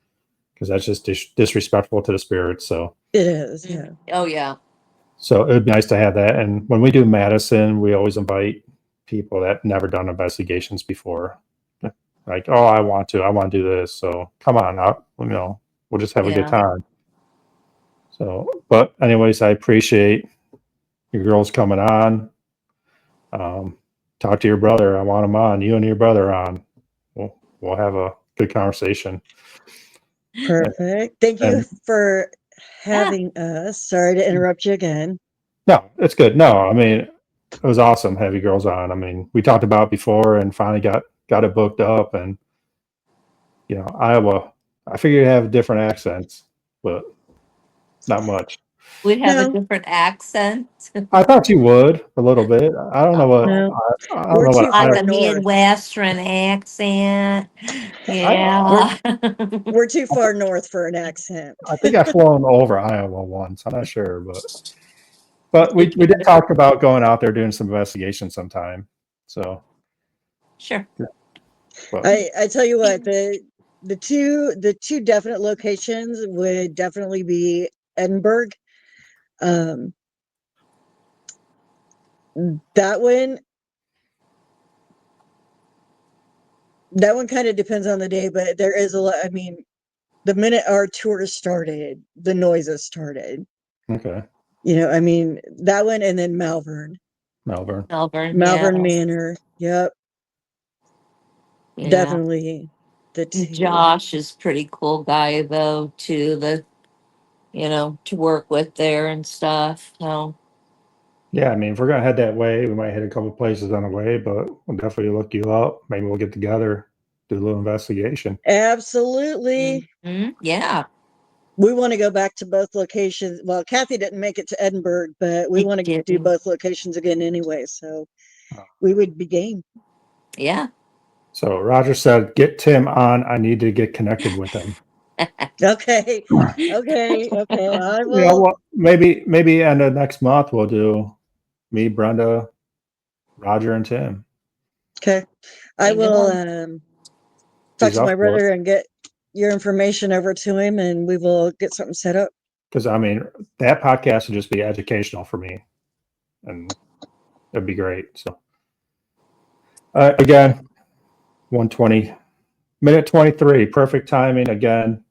Speaker 1: because that's just disrespectful to the spirits. So
Speaker 2: It is, yeah.
Speaker 3: Oh yeah.
Speaker 1: it would be nice to have that. And when we do Madison, we always invite people that never done investigations before. Like, oh, I want to do this. So come on out, we'll just have a good
Speaker 3: Yeah.
Speaker 1: time. So, but anyways, I appreciate your girls coming on. Talk to your brother. I want him on. You and your brother on. We'll have a good conversation.
Speaker 2: Perfect. Thank you
Speaker 1: And
Speaker 2: for
Speaker 3: Yeah.
Speaker 2: having us. Sorry to interrupt you again.
Speaker 1: no, it's good. No, I mean, it was awesome having you girls on. I mean, we talked about it before and finally got it booked up. And Iowa, I figured you'd have different accents, but not much.
Speaker 3: We'd have a
Speaker 2: No,
Speaker 3: different accent.
Speaker 1: I thought you would a little bit. I don't know what
Speaker 3: Oh,
Speaker 2: no,
Speaker 1: I don't
Speaker 2: we're
Speaker 1: know what
Speaker 2: too
Speaker 3: like
Speaker 2: far
Speaker 3: a
Speaker 2: north.
Speaker 3: Midwestern accent.
Speaker 2: We're
Speaker 3: Yeah.
Speaker 2: we're too far north for an accent.
Speaker 1: I think I've flown over Iowa once. I'm not sure, but we did talk about going out there doing some investigation sometime. So,
Speaker 3: Sure.
Speaker 1: but
Speaker 2: I tell you what, the two definite locations would definitely be Edinburgh. Um, that one that one kind of depends on the day, but there is a lot. I mean, the minute our tour started, the noises started.
Speaker 1: okay,
Speaker 2: I mean, that one and then Malvern.
Speaker 1: Melbourne.
Speaker 3: Melbourne. Yeah.
Speaker 2: Malvern Manor. Yep,
Speaker 3: Yeah.
Speaker 2: definitely the two.
Speaker 3: Josh is pretty cool guy though, too, to work with there and stuff. So
Speaker 1: Yeah, I mean, if we're gonna head that way, we might hit a couple places on the way, but we'll definitely look you up. Maybe we'll get together, do a little investigation.
Speaker 2: Absolutely.
Speaker 3: yeah.
Speaker 2: We want to go back to both locations. Well, Kathy didn't make it to Edinburgh, but we
Speaker 3: It
Speaker 2: want to do
Speaker 3: didn't.
Speaker 2: both locations again anyway. So
Speaker 1: Uh,
Speaker 2: we would be game.
Speaker 3: Yeah.
Speaker 1: So Roger said, "Get Tim on. I need to get connected with him."
Speaker 2: Okay. Okay. I
Speaker 1: Yeah,
Speaker 2: will.
Speaker 1: well, maybe end of next month we'll do me, Brenda, Roger, and Tim.
Speaker 2: Okay. I will talk
Speaker 1: He's
Speaker 2: to my
Speaker 1: up for it
Speaker 2: brother and get your information over to him and we will get something set up.
Speaker 1: because I mean that podcast would just be educational for me, and it'd be great. So again, 120 minute 23, perfect timing. Again,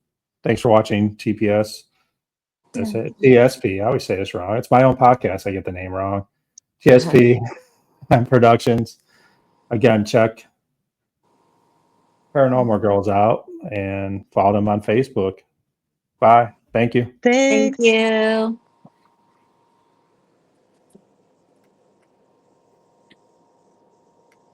Speaker 1: thanks for watching TPS. That's it. TSP. I always say this wrong. It's my own podcast. I get the name wrong. TSP and Productions. Again, check Paranormal Girls out and follow them on Facebook. Bye. Thank you.
Speaker 3: Thank
Speaker 2: Thanks.
Speaker 3: you.